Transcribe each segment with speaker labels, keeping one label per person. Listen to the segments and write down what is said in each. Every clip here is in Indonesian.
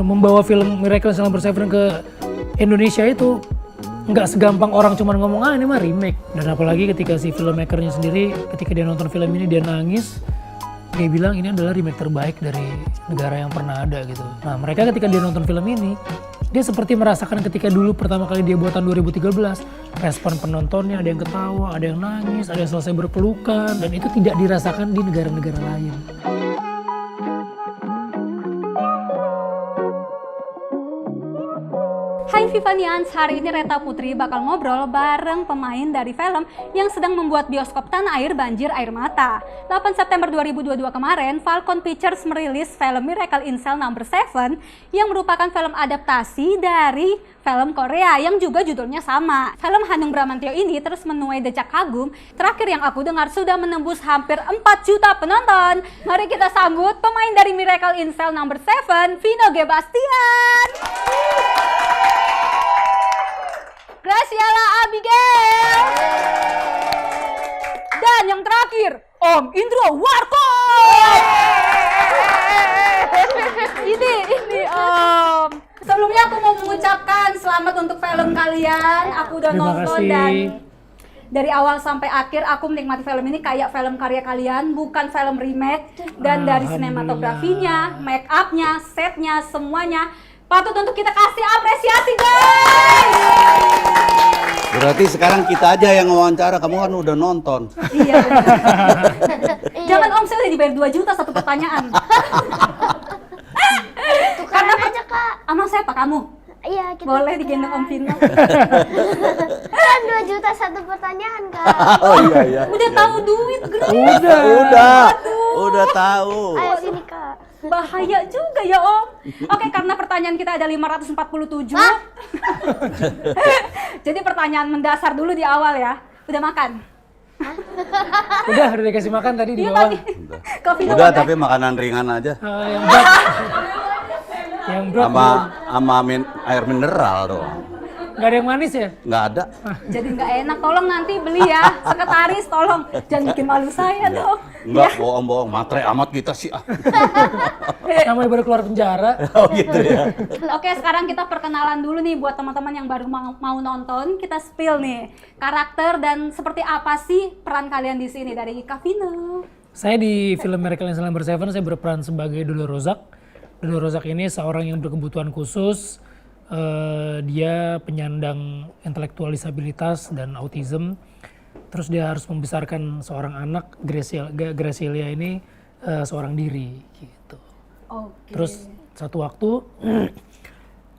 Speaker 1: membawa film Miracle in Cell No. 7 ke Indonesia itu nggak segampang orang cuma ngomong ini mah remake. Dan apalagi ketika si filmmakernya sendiri ketika dia nonton film ini dia nangis, dia bilang ini adalah remake terbaik dari negara yang pernah ada gitu. Nah mereka ketika dia nonton film ini, dia seperti merasakan ketika dulu pertama kali dia buat tahun 2013, respon penontonnya ada yang ketawa, ada yang nangis, ada yang selesai berpelukan, dan itu tidak dirasakan di negara-negara lain.
Speaker 2: Hai Vivanians, hari ini Reta Putri bakal ngobrol bareng pemain dari film yang sedang membuat bioskop tanah air banjir air mata. 8 September 2022 kemarin, Falcon Pictures merilis film Miracle in Cell No. 7 yang merupakan film adaptasi dari film Korea yang juga judulnya sama. Film Hanung Bramantyo ini terus menuai decak kagum. Terakhir yang aku dengar sudah menembus hampir 4 juta penonton. Mari kita sambut pemain dari Miracle in Cell No. 7, Vino G. Bastian. Graciela Abigail. Dan yang terakhir, Om Indro Warko. Ini Om. Sebelumnya aku mau mengucapkan selamat untuk film kalian. Aku udah nonton dan dari awal sampai akhir aku menikmati film ini kayak film karya kalian, bukan film remake. Dan dari sinematografinya, make up-nya, setnya, semuanya patut untuk kita kasih apresiasi, guys.
Speaker 3: Berarti sekarang kita aja yang wawancara, kamu kan udah nonton.
Speaker 2: Iya. Jangan Om, saya udah dibayar 2 juta satu pertanyaan.
Speaker 4: Tukaran aja Kak.
Speaker 2: Sama siapa kamu?
Speaker 4: Iya, kita
Speaker 2: Boleh
Speaker 4: tukeran.
Speaker 2: digendong Om Vino.
Speaker 4: Kan 2 juta satu pertanyaan Kak.
Speaker 3: Oh iya.
Speaker 2: Udah tahu duit, Grace.
Speaker 3: Udah tahu.
Speaker 4: Ayo sini Kak.
Speaker 2: Bahaya juga ya Om. Oke, karena pertanyaan kita ada 547. Jadi pertanyaan mendasar dulu di awal ya. Udah makan?
Speaker 1: Udah dikasih makan tadi di
Speaker 2: Iya
Speaker 1: bawah.
Speaker 2: tadi. Ke Vino
Speaker 3: Udah,
Speaker 2: boleh?
Speaker 3: tapi makanan ringan aja.
Speaker 1: Yang berat. Yang berat
Speaker 3: Sama air mineral doang.
Speaker 1: nggak ada yang manis ya?
Speaker 3: Nggak ada.
Speaker 2: Jadi nggak enak, tolong nanti beli ya. Sekretaris tolong, jangan bikin malu saya dong.
Speaker 3: Nggak, bohong-bohong. Matre amat kita sih.
Speaker 1: Namanya baru keluar penjara.
Speaker 3: Oh gitu ya.
Speaker 2: Oke, sekarang kita perkenalan dulu nih buat teman-teman yang baru mau nonton. Kita spill nih karakter dan seperti apa sih peran kalian di sini dari Kak Vino.
Speaker 1: Saya di film Miracle in Cell No. 7 saya berperan sebagai Dulur Rozak. Dulur Rozak ini seorang yang berkebutuhan khusus. Dia penyandang intelektual disabilitas dan autism. Terus dia harus membesarkan seorang anak, Graciela ini seorang diri gitu.
Speaker 2: Oke.
Speaker 1: Terus satu waktu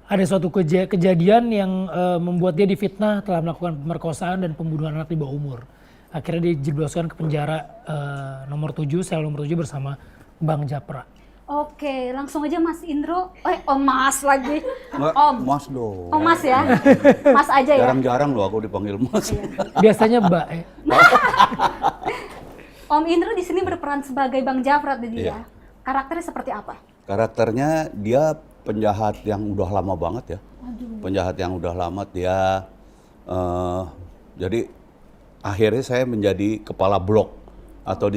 Speaker 1: ada suatu kejadian yang membuat dia difitnah telah melakukan pemerkosaan dan pembunuhan anak di bawah umur. Akhirnya dijebloskan ke penjara nomor 7, sel nomor 7 bersama Bang Japra.
Speaker 2: Oke, langsung aja Mas Indro. Om Mas lagi.
Speaker 3: Nggak,
Speaker 2: Om.
Speaker 3: Mas dong.
Speaker 2: Om Mas ya. Mas aja ya.
Speaker 3: Jarang-jarang loh aku dipanggil Mas.
Speaker 1: Biasanya Mbak ya.
Speaker 2: Om Indro di sini berperan sebagai Bang Japra tadi
Speaker 3: Iya.
Speaker 2: ya. Karakternya seperti apa?
Speaker 3: Karakternya dia penjahat yang udah lama banget ya. Penjahat yang udah lama dia. Jadi akhirnya saya menjadi kepala blok atau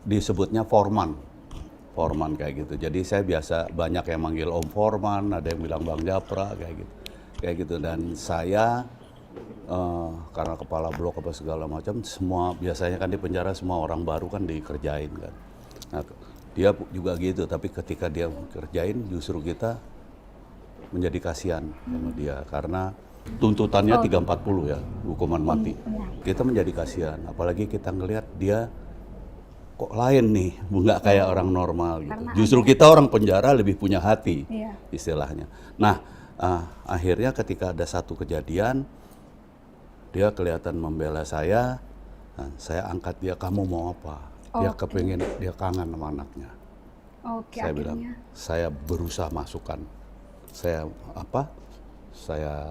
Speaker 3: disebutnya foreman kayak gitu. Jadi saya biasa banyak yang manggil Om Foreman, ada yang bilang Bang Japra kayak gitu. Dan saya karena kepala blok apa segala macam, semua biasanya kan di penjara semua orang baru kan dikerjain kan. Nah, dia juga gitu, tapi ketika dia kerjain justru kita menjadi kasihan sama dia karena tuntutannya 340 ya, hukuman mati. Kita menjadi kasihan, apalagi kita ngelihat dia kok lain nih, nggak kayak orang normal gitu.
Speaker 2: Karena
Speaker 3: Justru kita orang penjara lebih punya hati,
Speaker 2: Iya.
Speaker 3: istilahnya. Nah, akhirnya ketika ada satu kejadian, dia kelihatan membela saya, saya angkat dia, kamu mau apa? Dia kepengen, dia kangen sama anaknya.
Speaker 2: Oke,
Speaker 3: Saya
Speaker 2: akhirnya.
Speaker 3: bilang, saya berusaha masukkan, saya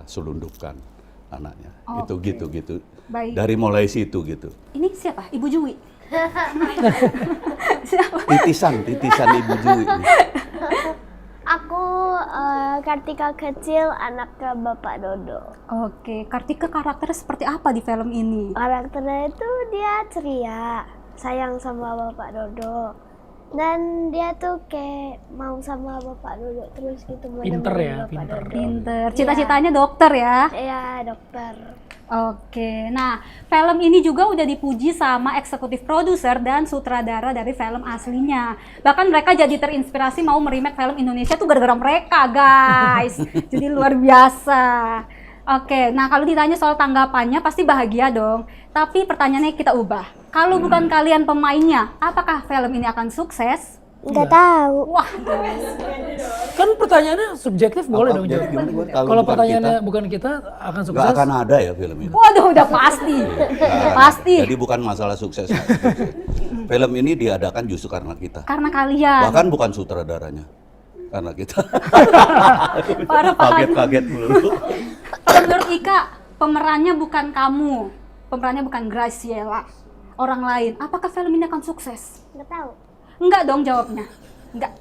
Speaker 3: selundupkan anaknya. Itu
Speaker 2: Oke.
Speaker 3: gitu.
Speaker 2: Baik.
Speaker 3: Dari mulai situ gitu.
Speaker 2: Ini siapa? Ibu Jui. Siapa?
Speaker 3: Titisan Ibu Jui.
Speaker 4: Aku Kartika kecil, anaknya Bapak Dodo.
Speaker 2: Oke, Kartika karakternya seperti apa di film ini?
Speaker 4: Karakternya itu dia ceria, sayang sama Bapak Dodo. Dan dia tuh kayak mau sama bapak dulu terus gitu. mau
Speaker 1: Pinter
Speaker 4: nemenin
Speaker 1: ya,
Speaker 4: bapak
Speaker 1: pinter.
Speaker 4: dulu.
Speaker 2: Pinter. Cita-citanya dokter ya.
Speaker 4: Iya, dokter.
Speaker 2: Oke, nah film ini juga udah dipuji sama eksekutif produser dan sutradara dari film aslinya. Bahkan mereka jadi terinspirasi mau meremake film Indonesia tuh gara-gara mereka, guys. Jadi luar biasa. Oke, nah kalau ditanya soal tanggapannya pasti bahagia dong. Tapi pertanyaannya kita ubah. Kalau bukan kalian pemainnya, apakah film ini akan sukses?
Speaker 4: Nggak tahu.
Speaker 2: Wah,
Speaker 1: Kan pertanyaannya subjektif boleh dong
Speaker 3: Jadi
Speaker 1: jawab.
Speaker 3: gimana?
Speaker 1: Kalau pertanyaannya bukan kita akan
Speaker 3: nggak
Speaker 1: sukses.
Speaker 3: akan ada ya film ini.
Speaker 2: waduh udah pasti. Pasti.
Speaker 3: Jadi bukan masalah sukses. nggak sukses. Film ini diadakan justru karena kita.
Speaker 2: Karena kalian.
Speaker 3: Bahkan bukan sutradaranya. Karena kita.
Speaker 2: Parah paham.
Speaker 3: Kaget-kaget dulu.
Speaker 2: Kalau menurut Ika, pemerannya bukan kamu. Pemerannya bukan Graciela. Orang lain. Apakah film ini akan sukses?
Speaker 4: Nggak tahu.
Speaker 2: Enggak dong jawabnya. Enggak.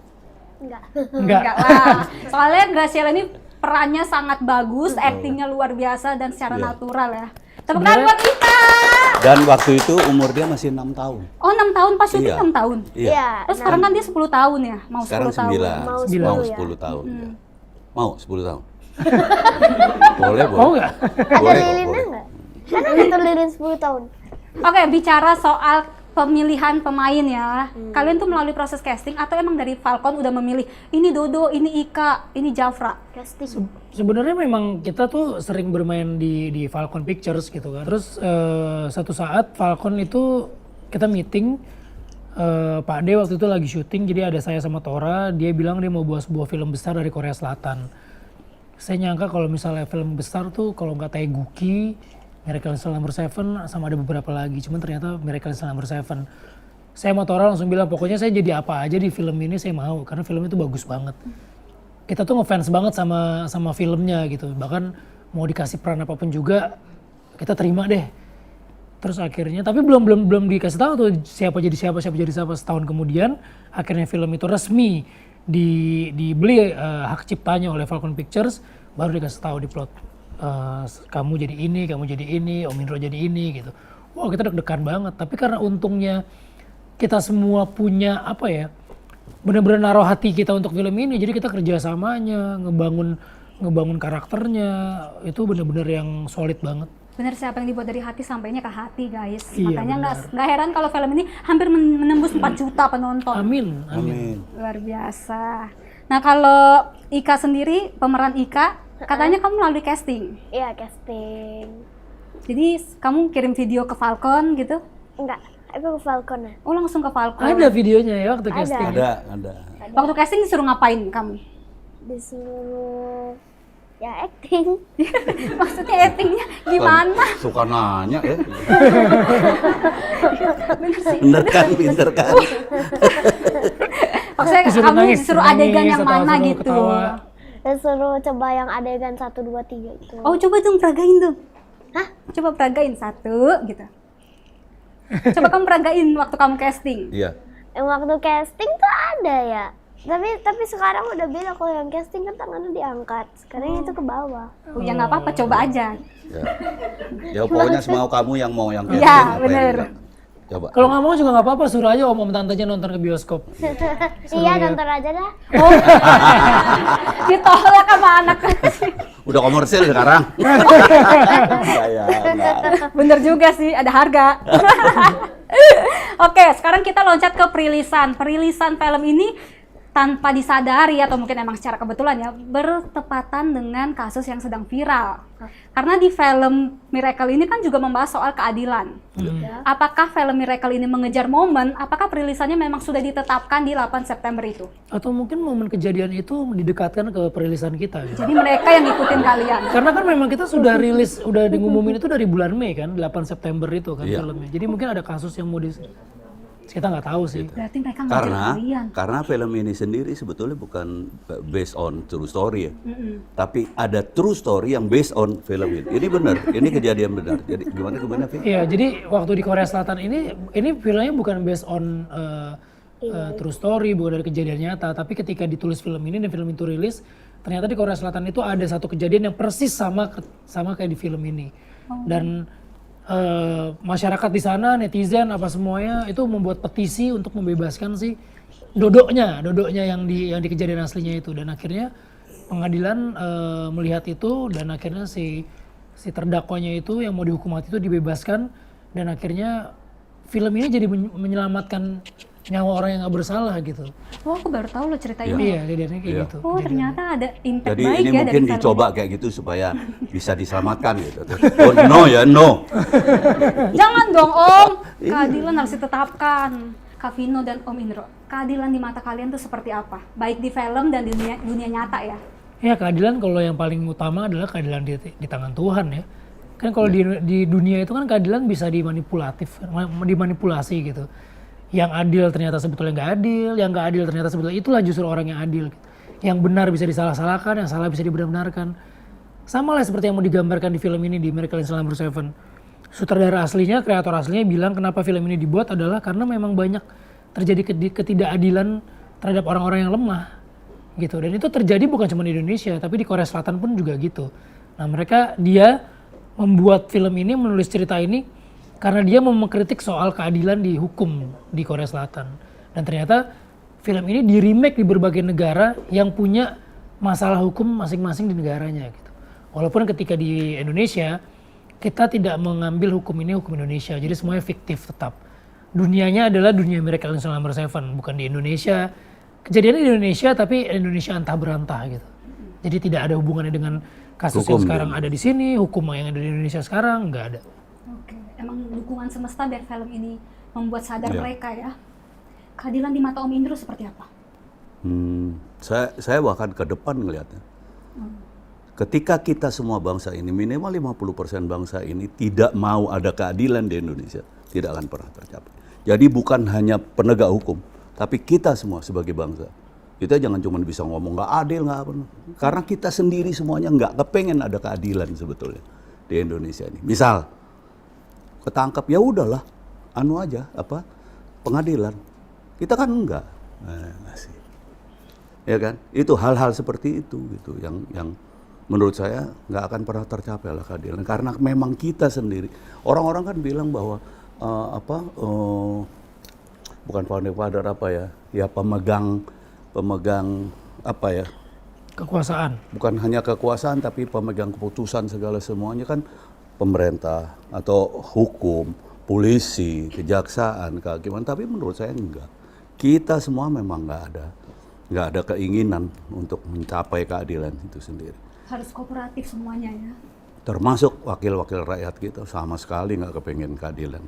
Speaker 4: Enggak.
Speaker 1: Enggak.
Speaker 2: lah. Soalnya Graciela ini perannya sangat bagus, aktingnya luar biasa dan secara
Speaker 3: Iya.
Speaker 2: natural ya. Tepuk tangan buat Ika.
Speaker 3: Dan waktu itu umur dia masih 6 tahun.
Speaker 2: Oh 6 tahun, pas syuting
Speaker 3: Iya.
Speaker 2: 6 tahun.
Speaker 3: Iya.
Speaker 2: Terus sekarang kan dia 10 tahun ya, mau 10
Speaker 3: Sekarang
Speaker 2: tahun.
Speaker 3: 9.
Speaker 4: Mau
Speaker 3: Mau
Speaker 4: 10 ya.
Speaker 3: 10 tahun. ya. Mau 10 tahun. boleh, boleh.
Speaker 1: Mau nggak?
Speaker 4: Ada
Speaker 3: Boleh kok,
Speaker 4: lilinnya
Speaker 3: boleh.
Speaker 4: nggak? Kan ada lilin 10 tahun.
Speaker 2: Oke, bicara soal pemilihan pemain ya. Kalian tuh melalui proses casting atau emang dari Falcon udah memilih ini Dodo, ini Ika, ini Jafra?
Speaker 4: Casting.
Speaker 1: Sebenarnya memang kita tuh sering bermain di Falcon Pictures gitu kan. Terus satu saat Falcon itu kita meeting, Pak De waktu itu lagi syuting, jadi ada saya sama Tora, dia bilang dia mau buat sebuah film besar dari Korea Selatan. Saya nyangka kalau misalnya film besar tuh kalau nggak Taeguki, Miracle in Cell No. 7 sama ada beberapa lagi, cuman ternyata Miracle in Cell No. 7. Saya sama Tora langsung bilang pokoknya saya jadi apa aja di film ini saya mau karena film itu bagus banget. Kita tuh ngefans banget sama filmnya gitu, bahkan mau dikasih peran apapun juga kita terima deh. Terus akhirnya tapi belum dikasih tahu tuh siapa jadi siapa setahun kemudian akhirnya film itu resmi dibeli hak ciptanya oleh Falcon Pictures, baru dikasih tahu di plot. Kamu jadi ini, Om Indro jadi ini gitu. Wah kita deg-degan banget. Tapi karena untungnya kita semua punya apa ya, benar-benar naruh hati kita untuk film ini. Jadi kita kerjasamanya, ngebangun karakternya itu benar-benar yang solid banget.
Speaker 2: Bener sih, apa yang dibuat dari hati sampainya ke hati guys.
Speaker 1: Iya,
Speaker 2: Makanya nggak heran kalau film ini hampir menembus 4 juta penonton.
Speaker 1: Amin.
Speaker 3: Amin.
Speaker 2: Luar biasa. Nah kalau Ika sendiri, pemeran Ika, katanya kamu melalui casting.
Speaker 4: Iya, casting.
Speaker 2: Jadi kamu kirim video ke Falcon gitu?
Speaker 4: Enggak, aku ke Falcon ya.
Speaker 2: Oh langsung ke Falcon.
Speaker 1: Ada videonya ya waktu
Speaker 4: Ada.
Speaker 1: casting.
Speaker 3: Ada.
Speaker 2: Waktu casting disuruh ngapain kamu?
Speaker 4: Disuruh ya acting.
Speaker 2: Maksudnya actingnya gimana?
Speaker 3: Suka nanya ya.
Speaker 2: Bener sih.
Speaker 3: Bener kan, pinter kan.
Speaker 2: Maksudnya
Speaker 1: Disuruh
Speaker 2: kamu
Speaker 1: nangis,
Speaker 2: disuruh adegan yang
Speaker 1: ketawa,
Speaker 2: mana
Speaker 1: ketawa,
Speaker 2: gitu?
Speaker 1: ketawa.
Speaker 4: Disuruh coba yang adegan 1, 2, 3 itu.
Speaker 2: Oh coba dong peragain tuh.
Speaker 4: Hah?
Speaker 2: Coba peragain 1 gitu. Coba kamu peragain waktu kamu casting.
Speaker 3: Iya.
Speaker 4: Yang waktu casting tuh ada ya. Tapi sekarang udah beda, kalau yang casting kan tangannya diangkat. Sekarang itu ke bawah.
Speaker 2: Oh, ya nggak apa-apa, coba aja.
Speaker 3: Ya. Ya pokoknya semau kamu yang mau yang casting.
Speaker 2: Iya,
Speaker 3: apa yang
Speaker 2: bener.
Speaker 3: enggak. Coba.
Speaker 1: Kalau nggak mau juga nggak apa-apa, suruh aja om tantenya nonton ke bioskop.
Speaker 4: Iya, nonton aja dah.
Speaker 2: Oh, ditolak sama anak kecil.
Speaker 3: Udah komersil sekarang. Saya enggak.
Speaker 2: Bener juga sih, ada harga. Oke, sekarang kita loncat ke perilisan. Perilisan film ini tanpa disadari atau mungkin emang secara kebetulan ya, bertepatan dengan kasus yang sedang viral. Karena di film Miracle ini kan juga membahas soal keadilan. Apakah film Miracle ini mengejar momen? Apakah perilisannya memang sudah ditetapkan di 8 September itu?
Speaker 1: Atau mungkin momen kejadian itu didekatkan ke perilisan kita. Gitu.
Speaker 2: Jadi mereka yang ngikutin kalian.
Speaker 1: Karena kan memang kita sudah rilis, udah ngumumin itu dari bulan Mei kan, 8 September itu kan
Speaker 3: Iya.
Speaker 1: filmnya. Jadi mungkin ada kasus yang mau kita nggak tahu sih.
Speaker 2: Berarti mereka ngejar kalian.
Speaker 3: Karena film ini sendiri sebetulnya bukan based on true story ya. Tapi ada true story yang based on film ini. Ini benar, ini kejadian benar. Jadi gimana Fi?
Speaker 1: Iya, jadi waktu di Korea Selatan ini filmnya bukan based on true story, bukan dari kejadian nyata. Tapi ketika ditulis film ini dan film itu rilis, ternyata di Korea Selatan itu ada satu kejadian yang persis sama kayak di film ini. Dan masyarakat di sana, netizen apa semuanya itu membuat petisi untuk membebaskan si Dodoknya yang di kejadian aslinya itu, dan akhirnya pengadilan melihat itu, dan akhirnya si terdakwanya itu yang mau dihukum mati itu dibebaskan, dan akhirnya film ini jadi menyelamatkan nyawa orang yang nggak bersalah gitu.
Speaker 2: Oh, aku baru tahu lo cerita
Speaker 3: Iya.
Speaker 2: ini.
Speaker 1: Iya, kejadiannya kayak
Speaker 3: Iya.
Speaker 1: gitu.
Speaker 2: Oh, ternyata ada impact
Speaker 3: Jadi
Speaker 2: baik
Speaker 3: ini
Speaker 2: ya
Speaker 3: mungkin
Speaker 2: dari film
Speaker 3: dicoba kayak gitu supaya bisa diselamatkan gitu. Oh, no ya, no.
Speaker 2: ini. Jangan dong, Om. Keadilan harus ditetapkan. Kak Vino dan Om Indro, keadilan di mata kalian tuh seperti apa? Baik di film dan di dunia nyata ya?
Speaker 1: Ya, keadilan kalau yang paling utama adalah keadilan di tangan Tuhan ya. Kan kalau di dunia itu kan keadilan bisa dimanipulasi gitu. Yang adil ternyata sebetulnya nggak adil, yang nggak adil ternyata sebetulnya itulah justru orang yang adil. Yang benar bisa disalah-salahkan, yang salah bisa dibenar-benarkan. Sama lah seperti yang mau digambarkan di film ini, di Miracle in Cell No. 7. Sutradara aslinya, kreator aslinya bilang kenapa film ini dibuat adalah karena memang banyak terjadi ketidakadilan terhadap orang-orang yang lemah gitu. Dan itu terjadi bukan cuma di Indonesia, tapi di Korea Selatan pun juga gitu. Nah, dia membuat film ini, menulis cerita ini karena dia mau mengkritik soal keadilan di hukum di Korea Selatan. Dan ternyata film ini di remake di berbagai negara yang punya masalah hukum masing-masing di negaranya gitu. Walaupun ketika di Indonesia kita tidak mengambil hukum ini hukum Indonesia, jadi semuanya fiktif tetap. Dunianya adalah dunia Miracle in Cell No. 7, bukan di Indonesia. Kejadiannya di Indonesia tapi Indonesia antah berantah gitu. Jadi tidak ada hubungannya dengan kasus
Speaker 3: Hukum
Speaker 1: yang sekarang ada di sini, hukum yang ada di Indonesia sekarang nggak ada.
Speaker 2: Oke, emang dukungan semesta biar film ini membuat sadar
Speaker 3: Iya.
Speaker 2: mereka ya. Keadilan di mata Om Indro seperti apa?
Speaker 3: Saya bahkan ke depan ngelihatnya. Ketika kita semua bangsa ini, minimal 50% bangsa ini tidak mau ada keadilan di Indonesia, tidak akan pernah tercapai. Jadi bukan hanya penegak hukum, tapi kita semua sebagai bangsa. Kita jangan cuma bisa ngomong nggak adil, nggak apa. Karena kita sendiri semuanya nggak kepengen ada keadilan sebetulnya di Indonesia ini. Misal, ketangkap ya udahlah, pengadilan. Kita kan enggak. Masih. Ya kan? Itu hal-hal seperti itu gitu yang menurut saya nggak akan pernah tercapai lah keadilan, karena memang kita sendiri. Orang-orang kan bilang bahwa bukan founding father pemegang
Speaker 1: Kekuasaan.
Speaker 3: bukan hanya kekuasaan tapi pemegang keputusan segala semuanya kan pemerintah atau hukum, polisi, kejaksaan, kehakiman. Tapi menurut saya enggak. Kita semua memang nggak ada keinginan untuk mencapai keadilan itu sendiri.
Speaker 2: Harus kooperatif semuanya ya.
Speaker 3: Termasuk wakil-wakil rakyat kita sama sekali nggak kepengen keadilan.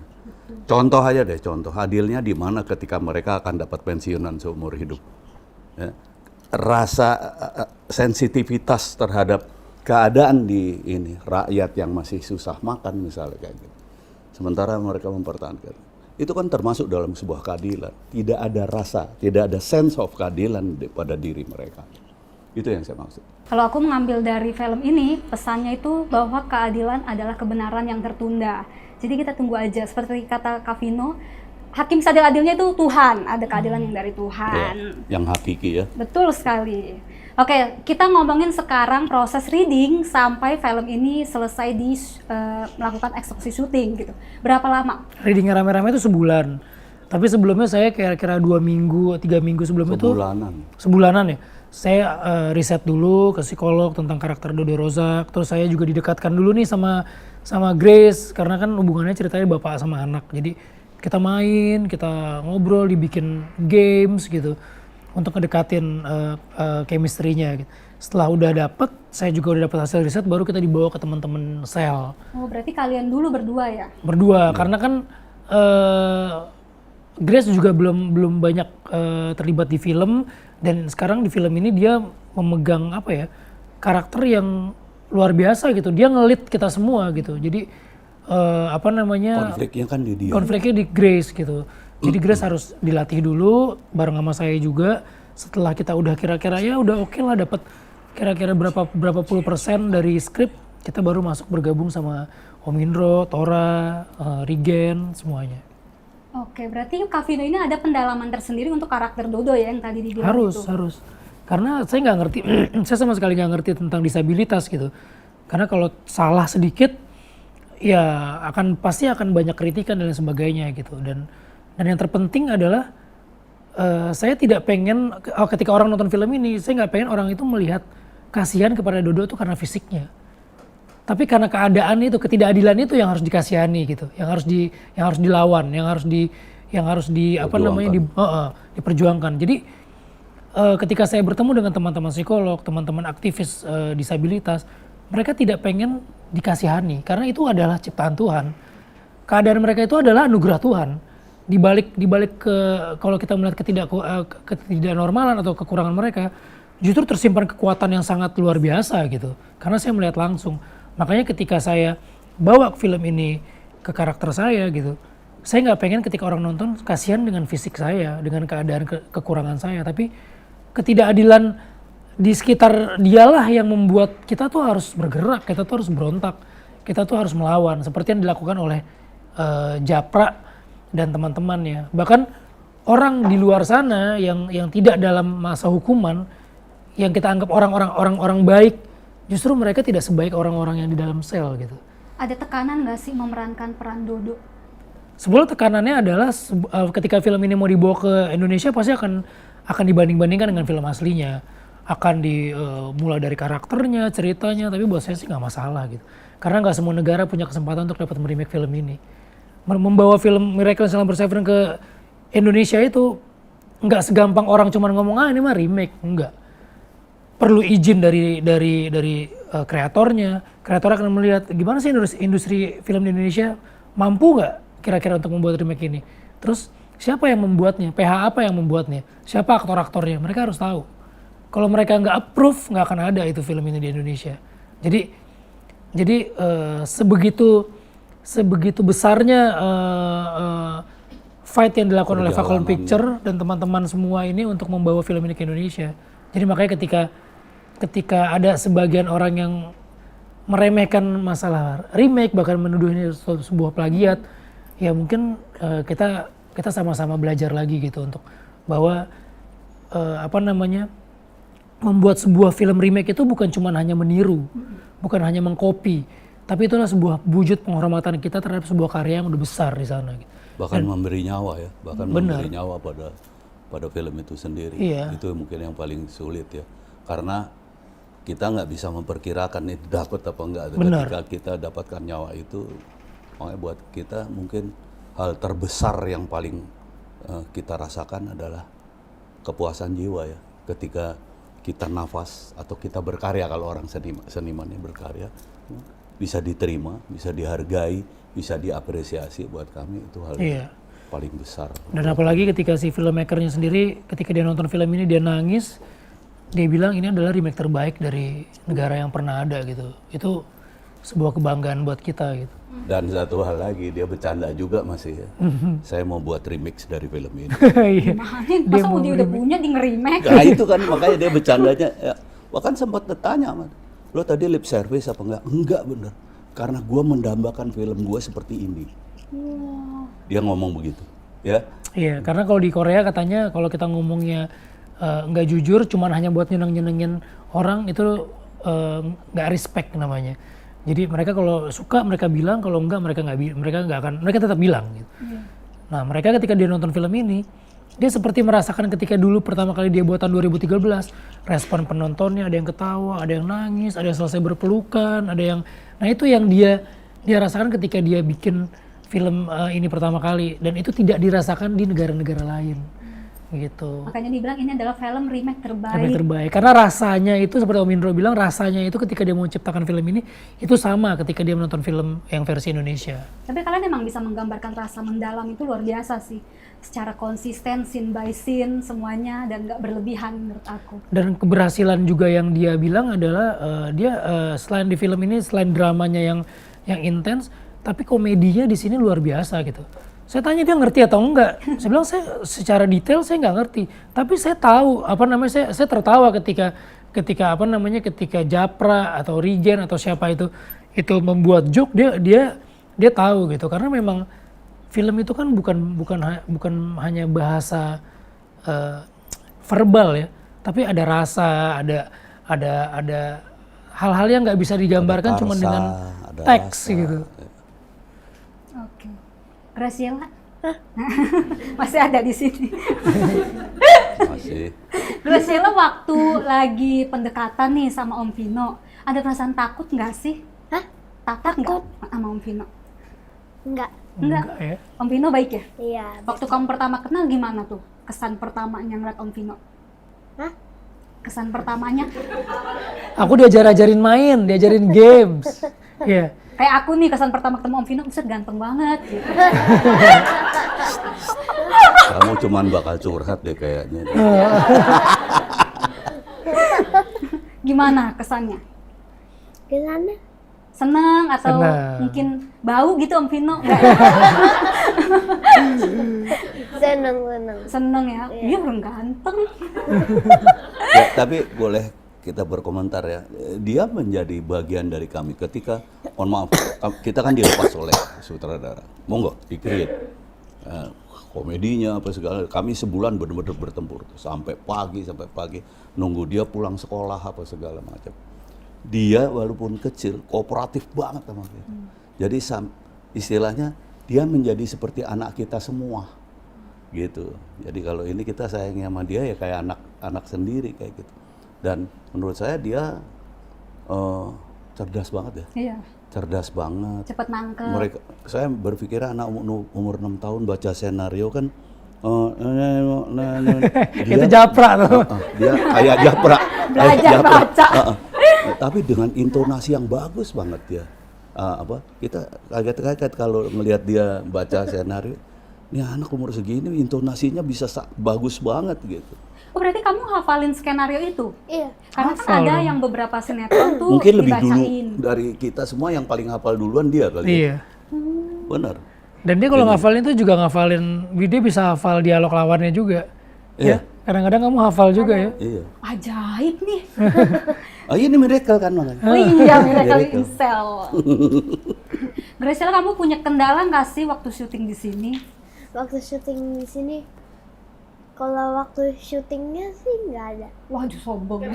Speaker 3: Contoh aja deh, adilnya di mana ketika mereka akan dapat pensiunan seumur hidup. Ya. Rasa sensitivitas terhadap keadaan di ini rakyat yang masih susah makan misalnya kayak gitu. Sementara mereka mempertahankan. Itu kan termasuk dalam sebuah keadilan. Tidak ada rasa, tidak ada sense of keadilan pada diri mereka. Itu yang saya maksud.
Speaker 2: Kalau aku mengambil dari film ini, pesannya itu bahwa keadilan adalah kebenaran yang tertunda. Jadi kita tunggu aja. Seperti kata Kak Vino, hakim seadil-adilnya itu Tuhan. Ada keadilan yang dari Tuhan.
Speaker 3: Ya, yang hakiki ya.
Speaker 2: Betul sekali. Oke, kita ngomongin sekarang proses reading sampai film ini selesai melakukan eksekusi syuting gitu. Berapa lama?
Speaker 1: Readingnya rame-rame itu sebulan. Tapi sebelumnya saya kira-kira 2 minggu, 3 minggu sebelumnya itu sebulanan ya. Saya riset dulu ke psikolog tentang karakter Dodo Rozak. Terus saya juga didekatkan dulu nih sama Grace karena kan hubungannya ceritanya bapak sama anak. Jadi kita main, kita ngobrol, dibikin games gitu untuk ngedekatin chemistry-nya gitu. Setelah udah dapet, saya juga udah dapet hasil riset, baru kita dibawa ke teman-teman sel.
Speaker 2: Oh, berarti kalian dulu berdua ya?
Speaker 1: Berdua, karena kan Grace juga belum banyak terlibat di film, dan sekarang di film ini dia memegang karakter yang luar biasa gitu. Dia ngelit kita semua gitu. Jadi
Speaker 3: konfliknya kan di dia.
Speaker 1: Konfliknya di Grace gitu. Jadi Grace harus dilatih dulu bareng sama saya juga. Setelah kita udah kira-kira ya udah oke lah, dapat kira-kira berapa puluh % dari skrip, kita baru masuk bergabung sama Om Indro, Tora, Rigen, semuanya.
Speaker 2: Oke, berarti Kak Vino ini ada pendalaman tersendiri untuk karakter Dodo ya yang tadi dibilang
Speaker 1: Harus. Karena saya nggak ngerti, saya sama sekali nggak ngerti tentang disabilitas gitu. Karena kalau salah sedikit, ya pasti akan banyak kritikan dan lain sebagainya gitu. Dan yang terpenting adalah saya tidak pengen ketika orang nonton film ini, saya nggak pengen orang itu melihat kasihan kepada Dodo itu karena fisiknya, tapi karena keadaan itu, ketidakadilan itu yang harus dikasihani gitu, yang harus dilawan, yang harus diperjuangkan. Jadi ketika saya bertemu dengan teman-teman psikolog, teman-teman aktivis disabilitas, mereka tidak pengen dikasihani karena itu adalah ciptaan Tuhan. Keadaan mereka itu adalah anugerah Tuhan. Di balik kalau kita melihat ketidaknormalan atau kekurangan mereka, justru tersimpan kekuatan yang sangat luar biasa gitu. Karena saya melihat langsung. Makanya ketika saya bawa film ini ke karakter saya gitu, saya nggak pengen ketika orang nonton kasihan dengan fisik saya, dengan keadaan kekurangan saya, tapi ketidakadilan di sekitar dialah yang membuat kita tuh harus bergerak, kita tuh harus berontak, kita tuh harus melawan, seperti yang dilakukan oleh Japra dan teman-temannya. Bahkan orang di luar sana yang tidak dalam masa hukuman, yang kita anggap orang-orang baik, justru mereka tidak sebaik orang-orang yang di dalam sel gitu.
Speaker 2: Ada tekanan nggak sih memerankan peran Dodo?
Speaker 1: Sebenarnya tekanannya adalah ketika film ini mau dibawa ke Indonesia pasti akan dibanding-bandingkan dengan film aslinya, akan dimulai dari karakternya, ceritanya, tapi buat saya sih nggak masalah gitu. Karena nggak semua negara punya kesempatan untuk dapat meremake film ini. Membawa film Miracle in Cell No. 7 ke Indonesia itu nggak segampang orang cuma ngomong ini mah remake, enggak. Perlu izin dari kreatornya. Kreator akan melihat gimana sih industri film di Indonesia, mampu nggak kira-kira untuk membuat remake ini. Terus siapa yang membuatnya, PH apa yang membuatnya, siapa aktor-aktornya, mereka harus tahu. Kalau mereka nggak approve, nggak akan ada itu film ini di Indonesia. Jadi sebegitu besarnya fight yang dilakukan oleh Falcon Picture dan teman-teman semua ini untuk membawa film ini ke Indonesia. Jadi makanya ketika ada sebagian orang yang meremehkan masalah remake, bahkan menuduh ini sebuah plagiat, ya mungkin kita sama-sama belajar lagi gitu untuk bahwa membuat sebuah film remake itu bukan cuma hanya meniru, bukan hanya mengcopy, tapi itulah sebuah wujud penghormatan kita terhadap sebuah karya yang udah besar di sana. Gitu.
Speaker 3: Bahkan memberi nyawa ya, memberi nyawa pada film itu sendiri.
Speaker 1: Iya.
Speaker 3: Itu mungkin yang paling sulit ya, karena kita nggak bisa memperkirakan itu dapat apa enggak. Ketika kita dapatkan nyawa itu, makanya buat kita mungkin hal terbesar yang paling kita rasakan adalah kepuasan jiwa ya, ketika kita nafas atau kita berkarya. Kalau orang senimannya berkarya, bisa diterima, bisa dihargai, bisa diapresiasi. Buat kami itu hal yang paling besar.
Speaker 1: Dan apalagi ketika si filmmakernya sendiri, ketika dia nonton film ini dia nangis, dia bilang ini adalah remake terbaik dari negara yang pernah ada gitu. Itu sebuah kebanggaan buat kita gitu.
Speaker 3: Dan satu hal lagi, dia bercanda juga masih ya. Saya mau buat remix dari film ini.
Speaker 2: Masa dia udah punya di nge-remake?
Speaker 3: Nah itu kan makanya dia bercandanya. Ya, bahkan sempat bertanya, lo tadi lip service apa enggak? Enggak bener. Karena gue mendambakan film gue seperti ini. Dia ngomong begitu. Ya.
Speaker 1: Iya, karena kalau di Korea katanya kalau kita ngomongnya nggak jujur, cuman hanya buat nyenengin orang, itu nggak respect namanya. Jadi mereka kalau suka mereka bilang, kalau enggak mereka tetap bilang gitu. Nah mereka ketika dia nonton film ini, dia seperti merasakan ketika dulu pertama kali dia buat tahun 2013, respon penontonnya ada yang ketawa, ada yang nangis, ada yang selesai berpelukan, ada yang, nah itu yang dia rasakan ketika dia bikin film ini pertama kali, dan itu tidak dirasakan di negara-negara lain. Gitu.
Speaker 2: Makanya dibilang ini adalah film remake terbaik.
Speaker 1: Remake terbaik. Karena rasanya itu seperti Om Indro bilang, rasanya itu ketika dia mau menciptakan film ini itu sama ketika dia menonton film yang versi Indonesia.
Speaker 2: Tapi kalian emang bisa menggambarkan rasa mendalam itu luar biasa sih. Secara konsisten, scene by scene semuanya, dan gak berlebihan menurut aku. Dan
Speaker 1: keberhasilan juga yang dia bilang adalah dia selain di film ini, selain dramanya yang intens, tapi komedinya di sini luar biasa gitu. Saya tanya dia ngerti atau enggak. Saya bilang saya secara detail saya nggak ngerti. Tapi saya tahu saya tertawa ketika Japra atau Rigen atau siapa itu membuat joke, dia tahu gitu. Karena memang film itu kan bukan hanya bahasa verbal ya, tapi ada rasa, ada hal-hal yang nggak bisa digambarkan cuma dengan teks gitu.
Speaker 2: Oke. Graciela, Masih ada di sini.
Speaker 3: Masih.
Speaker 2: Graciela waktu lagi pendekatan nih sama Om Vino, ada perasaan takut nggak sih?
Speaker 4: Hah?
Speaker 2: Takut nggak sama Om Vino?
Speaker 4: Enggak.
Speaker 2: Enggak.
Speaker 1: ya.
Speaker 2: Om Vino baik ya?
Speaker 4: Iya.
Speaker 2: Waktu kamu pertama kenal gimana tuh? Kesan pertamanya ngeliat Om Vino?
Speaker 4: Hah?
Speaker 2: Kesan pertamanya?
Speaker 1: Aku diajarin main, diajarin games. Iya.
Speaker 2: Kayak aku nih kesan pertama ketemu Om Vino, buset ganteng banget gitu.
Speaker 3: Kamu cuman bakal curhat deh kayaknya.
Speaker 2: Gimana kesannya?
Speaker 4: Gimana?
Speaker 2: Seneng atau
Speaker 1: Seneng.
Speaker 2: mungkin bau gitu Om Vino? Nggak.
Speaker 4: Seneng.
Speaker 2: Seneng ya? Iya orang ganteng.
Speaker 3: Ya, tapi boleh kita berkomentar ya. Dia menjadi bagian dari kami ketika, mohon maaf, kita kan dilepas oleh sutradara. Monggo, di-create. Komedinya apa segala. Kami sebulan benar-benar bertempur sampai pagi nunggu dia pulang sekolah apa segala macam. Dia walaupun kecil kooperatif banget sama kita. Jadi istilahnya dia menjadi seperti anak kita semua. Gitu. Jadi kalau ini kita sayang sama dia ya kayak anak sendiri kayak gitu. Dan menurut saya dia cerdas banget ya.
Speaker 2: Iya.
Speaker 3: Cerdas banget.
Speaker 2: Cepet nangkep.
Speaker 3: Saya berpikir anak umur 6 tahun baca skenario kan
Speaker 1: Itu japra tuh.
Speaker 3: dia kayak japra.
Speaker 2: Belajar baca.
Speaker 3: Tapi dengan intonasi yang bagus banget ya. Kita kaget-kaget kalau melihat dia baca skenario. Ini anak umur segini intonasinya bisa bagus banget gitu.
Speaker 2: Oh berarti kamu hafalin skenario itu?
Speaker 4: Iya.
Speaker 2: Karena kan
Speaker 1: Hafal
Speaker 2: ada
Speaker 1: dong.
Speaker 2: yang beberapa sinetron tuh
Speaker 3: Mungkin lebih dulu
Speaker 2: dibacain.
Speaker 3: dari kita semua yang paling hafal duluan dia kali.
Speaker 1: Iya.
Speaker 3: Benar.
Speaker 1: Dan dia kalau ngafalin tuh juga ngafalin, dia bisa hafal dialog lawannya juga.
Speaker 3: Iya.
Speaker 1: Ya, kadang-kadang kamu hafal juga ya.
Speaker 3: Iya.
Speaker 2: Ajaib nih.
Speaker 3: Oh ini miracle kan makanya.
Speaker 2: Oh iya, Miracle
Speaker 3: Miracle.
Speaker 2: in Cell. Graciela, kamu punya kendala nggak sih waktu syuting di sini?
Speaker 4: Waktu syuting di sini, kalau waktu syutingnya sih nggak ada.
Speaker 2: Waduh, sombong.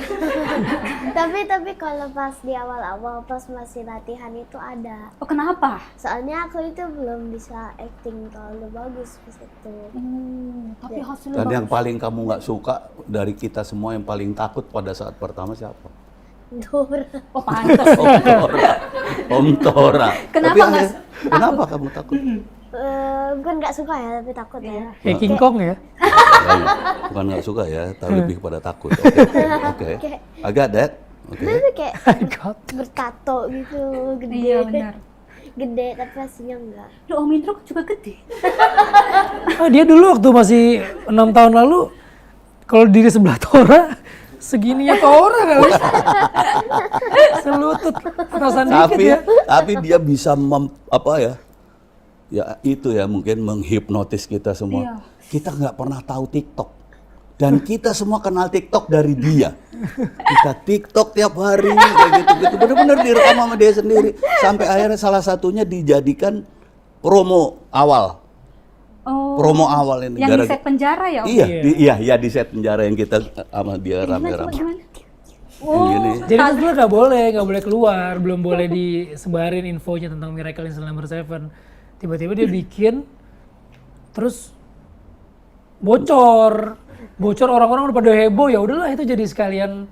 Speaker 4: Tapi kalau pas di awal-awal pas masih latihan itu ada.
Speaker 2: Oh kenapa?
Speaker 4: Soalnya aku itu belum bisa acting terlalu bagus pas itu.
Speaker 2: Tapi hasilnya
Speaker 3: Dan yang
Speaker 2: bagus.
Speaker 3: paling kamu nggak suka dari kita semua yang paling takut pada saat pertama siapa?
Speaker 4: Dora.
Speaker 2: Oh pantas.
Speaker 3: Om Tora. Om Tora.
Speaker 2: Kenapa
Speaker 3: Tapi
Speaker 2: nggak
Speaker 3: kenapa kamu takut?
Speaker 4: Bukan nggak suka ya, tapi takut ya.
Speaker 1: Kayak King Kong ya.
Speaker 3: Bukan nggak suka ya, tapi lebih kepada takut. Oke.
Speaker 4: Kayak-
Speaker 3: I got that. Oke.
Speaker 4: Itu kayak
Speaker 1: God.
Speaker 4: bertato gitu, gede.
Speaker 2: Iya benar.
Speaker 4: Gede, tapi aslinya enggak.
Speaker 2: Loh, Om Indro juga gede.
Speaker 1: Dia dulu waktu masih 6 tahun lalu, kalau diri sebelah Tora, segininya Tora kali. Selutut, atasan dikit ya.
Speaker 3: Tapi dia bisa ya itu ya mungkin menghipnotis kita semua.
Speaker 2: Iya.
Speaker 3: Kita nggak pernah tahu TikTok. Dan kita semua kenal TikTok dari dia. Kita TikTok tiap hari kayak gitu-gitu. Benar-benar direkam sama dia sendiri. Sampai akhirnya salah satunya dijadikan promo awal.
Speaker 2: Oh.
Speaker 3: Promo awal ini.
Speaker 2: Yang di set penjara ya? Om?
Speaker 3: Iya di set penjara yang kita sama dia
Speaker 2: Gimana,
Speaker 3: rame-rame.
Speaker 2: gimana?
Speaker 3: Gini.
Speaker 1: Jadi itu sebenarnya nggak boleh keluar, belum boleh disebarin infonya tentang Miracle in Cell Number 7. Tiba-tiba dia bikin, terus bocor orang-orang udah pada heboh, ya udahlah itu jadi sekalian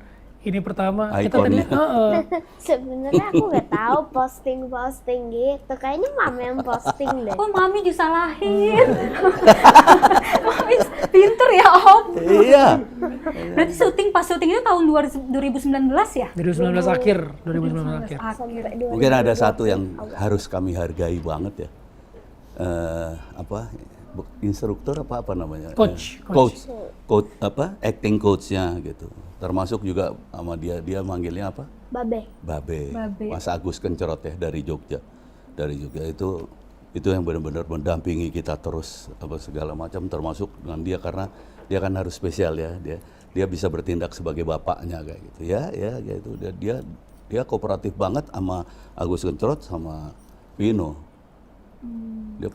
Speaker 1: ini pertama. Kita tadi,
Speaker 3: Ikonnya.
Speaker 4: Sebenarnya aku nggak tahu posting gitu. Kayaknya mama yang posting deh.
Speaker 2: Oh, Mami disalahin. Mami pinter ya, Om.
Speaker 3: Iya.
Speaker 2: Berarti pas syuting itu tahun 2019 ya?
Speaker 1: 2019 akhir, 2019 akhir.
Speaker 4: Sampai 2000.
Speaker 3: Mungkin ada satu yang harus kami hargai banget ya. Instruktur apa namanya?
Speaker 1: Coach.
Speaker 3: Coach acting coachnya gitu. Termasuk juga sama dia manggilnya apa?
Speaker 4: Babe.
Speaker 3: Babe.
Speaker 2: Babe.
Speaker 3: Mas Agus Kencerot ya dari Jogja. Itu yang benar-benar mendampingi kita terus apa segala macam termasuk dengan dia karena dia kan harus spesial ya. Dia bisa bertindak sebagai bapaknya kayak gitu. Ya gitu. Dia kooperatif banget sama Agus Kencerot sama Vino.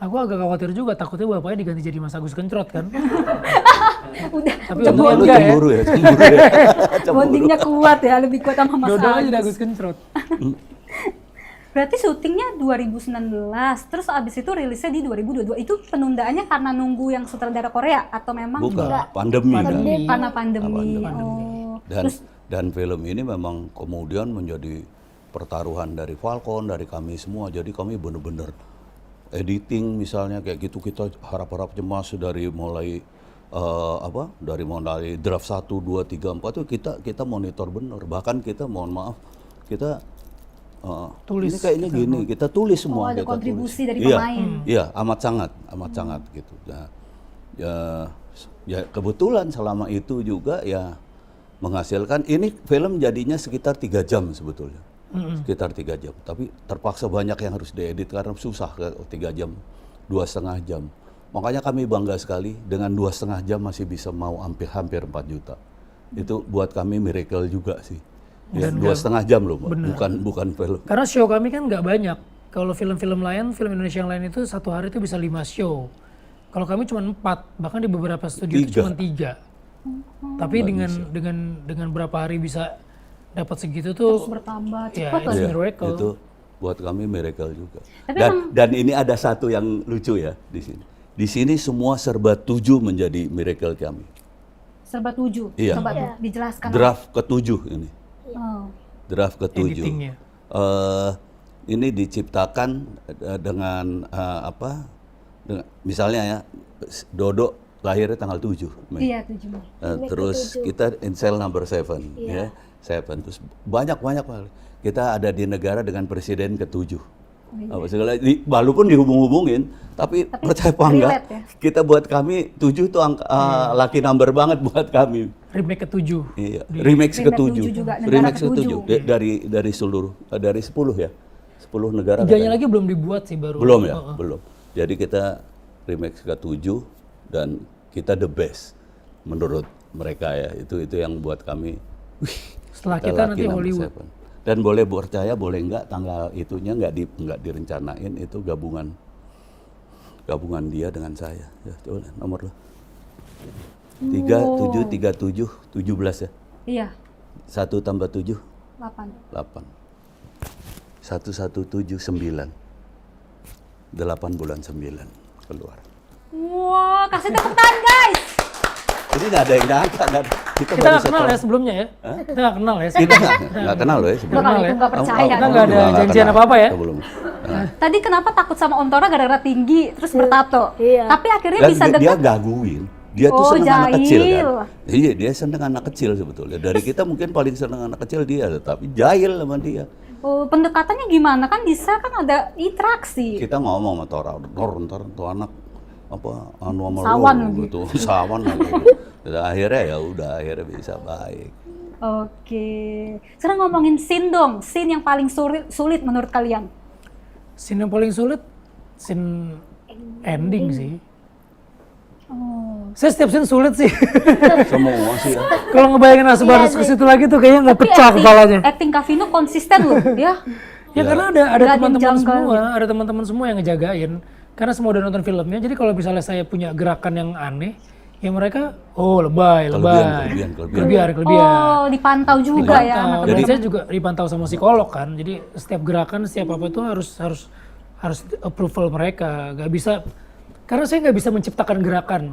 Speaker 1: Aku agak khawatir juga, takutnya bapaknya diganti jadi Mas Agus Kencrot kan.
Speaker 2: Udah,
Speaker 1: Tapi
Speaker 3: Cemburu,
Speaker 1: untungnya enggak ya.
Speaker 3: cemburu ya.
Speaker 2: bondingnya kuat ya, lebih kuat sama Mas
Speaker 1: Dodol aja
Speaker 2: Agus.
Speaker 1: jadi Agus Kencrot.
Speaker 2: Berarti syutingnya 2019, terus abis itu rilisnya di 2022. Itu penundaannya karena nunggu yang sutradara Korea atau memang
Speaker 3: Bukan,
Speaker 4: Enggak.
Speaker 3: pandemi. kan?
Speaker 2: karena pandemi?
Speaker 3: Pandemi.
Speaker 2: Oh.
Speaker 3: Dan
Speaker 2: Terus
Speaker 3: dan film ini memang kemudian menjadi pertaruhan dari Falcon, dari kami semua. Jadi kami benar-benar editing misalnya kayak gitu, kita harap-harap cemas dari mulai dari mulai draft 1, 2, 3, 4 tuh kita monitor benar. Bahkan kita mohon maaf kita
Speaker 1: Tulis
Speaker 3: ini kayaknya gini, kita tulis semua.
Speaker 2: ada
Speaker 3: kita
Speaker 2: kontribusi
Speaker 3: tulis.
Speaker 2: dari
Speaker 3: Iya,
Speaker 2: pemain.
Speaker 3: Iya, amat sangat gitu. Nah, ya kebetulan selama itu juga ya menghasilkan ini film jadinya sekitar 3 jam sebetulnya. Sekitar 3 jam. Tapi terpaksa banyak yang harus diedit karena susah 3 jam, 2,5 jam. Makanya kami bangga sekali dengan 2,5 jam masih bisa mau hampir 4 juta. Itu buat kami miracle juga sih. Ya, 2,5 jam loh, bukan film.
Speaker 1: Karena show kami kan nggak banyak. Kalau film-film lain, film Indonesia yang lain itu satu hari itu bisa 5 show. Kalau kami cuma 4, bahkan di beberapa studio itu cuma 3. Tapi dengan berapa hari bisa dapat segitu tuh
Speaker 2: terus bertambah
Speaker 1: ya,
Speaker 2: cepat
Speaker 1: it's
Speaker 2: lah.
Speaker 1: miracle.
Speaker 3: Itu buat kami miracle juga.
Speaker 2: Tapi
Speaker 3: Dan ini ada satu yang lucu ya di sini. Di sini semua serba 7 menjadi miracle kami.
Speaker 2: Serba 7.
Speaker 3: Iya.
Speaker 2: Coba dijelaskan.
Speaker 3: Draft ke-7 ini.
Speaker 2: Oh.
Speaker 3: Draft ke-7.
Speaker 1: Editingnya.
Speaker 3: Ini diciptakan dengan misalnya ya Dodo lahirnya tanggal 7 Mei.
Speaker 2: Iya, 7.
Speaker 3: Terus kita in cell number 7 ya. 7. Terus banyak kita ada di negara dengan presiden ke-7. Apa segala walaupun dihubung-hubungin tapi percaya apa enggak
Speaker 2: relate ya?
Speaker 3: kita buat kami 7 itu lucky number banget buat kami.
Speaker 1: Remake ke-7.
Speaker 3: Iya, remake
Speaker 2: Remake
Speaker 3: ke-7.
Speaker 2: 7 juga, negara
Speaker 3: Remake
Speaker 2: ke-7.
Speaker 3: ke-7 dari seluruh dari 10 ya. 10 negara.
Speaker 1: Tiganya
Speaker 3: katanya.
Speaker 1: lagi belum dibuat sih baru.
Speaker 3: Belum ya, belum. Jadi kita remake ke-7 dan kita the best menurut mereka ya. Itu yang buat kami. Wih,
Speaker 1: Setelah kita nanti
Speaker 3: lucky number
Speaker 1: Hollywood.
Speaker 3: 7. Dan boleh percaya boleh enggak tanggal itunya enggak direncanain itu gabungan dia dengan saya. Ya, coba nomor lo. 3 7 3 7 17 ya.
Speaker 2: Iya,
Speaker 3: 1 tambah 7
Speaker 2: 8.
Speaker 3: 8. 1 1 7 9. 8 bulan 9 keluar.
Speaker 2: Wah, kasih tepuk tangan guys.
Speaker 3: Jadi nggak ada yang nyangka,
Speaker 1: Kita
Speaker 3: baru
Speaker 1: nggak kenal ya
Speaker 3: setelah-
Speaker 1: sebelumnya ya. Kita nggak kenal ya.
Speaker 3: Kita nggak kenal loh ya sebelumnya.
Speaker 2: Kalau
Speaker 1: ya.
Speaker 2: itu nggak percaya.
Speaker 1: Kita nggak ada janjian apa-apa ya.
Speaker 3: Sebelum.
Speaker 2: Tadi kenapa takut sama Om Tora gara-gara tinggi terus bertato?
Speaker 4: Iya.
Speaker 2: Tapi akhirnya
Speaker 3: Dan
Speaker 2: bisa
Speaker 3: dia
Speaker 2: dekat.
Speaker 3: gaguin. Dia tuh
Speaker 2: Oh,
Speaker 3: seneng anak kecil kan.
Speaker 2: jahil.
Speaker 3: Iya, dia seneng anak kecil sebetulnya. Dari kita mungkin paling seneng anak kecil dia, tapi jahil sama dia.
Speaker 2: Oh, pendekatannya gimana? Kan bisa kan ada interaksi.
Speaker 3: Kita ngomong sama Tora, ntar tuh anak apa sama
Speaker 2: Sawan
Speaker 3: lu
Speaker 2: lagi.
Speaker 3: gitu, sawan lagi. Dan akhirnya ya udah, akhirnya bisa baik.
Speaker 2: Oke. Sekarang ngomongin scene dong. Scene yang paling sulit menurut kalian.
Speaker 1: Scene yang paling sulit, scene ending sih.
Speaker 2: Oh.
Speaker 1: Saya setiap scene sulit sih.
Speaker 3: Semua sih ya.
Speaker 1: Kalau ngebayangin Asbar ke situ lagi tuh kayaknya nggak pecah kepalanya.
Speaker 2: Acting Kavino konsisten loh, ya.
Speaker 1: Ya karena ada
Speaker 2: Nggak
Speaker 1: teman-teman
Speaker 2: dijangkau.
Speaker 1: semua, ada teman-teman semua yang ngejagain. Karena semua udah nonton filmnya, jadi kalau misalnya saya punya gerakan yang aneh, ya mereka, oh lebay.
Speaker 3: Kelebihan.
Speaker 2: Oh, dipantau juga ya.
Speaker 1: Dipantau.
Speaker 2: sama
Speaker 1: Dan
Speaker 2: teman-teman.
Speaker 1: saya juga dipantau sama psikolog kan, jadi setiap gerakan, setiap apa itu harus approval mereka. Gak bisa, karena saya nggak bisa menciptakan gerakan.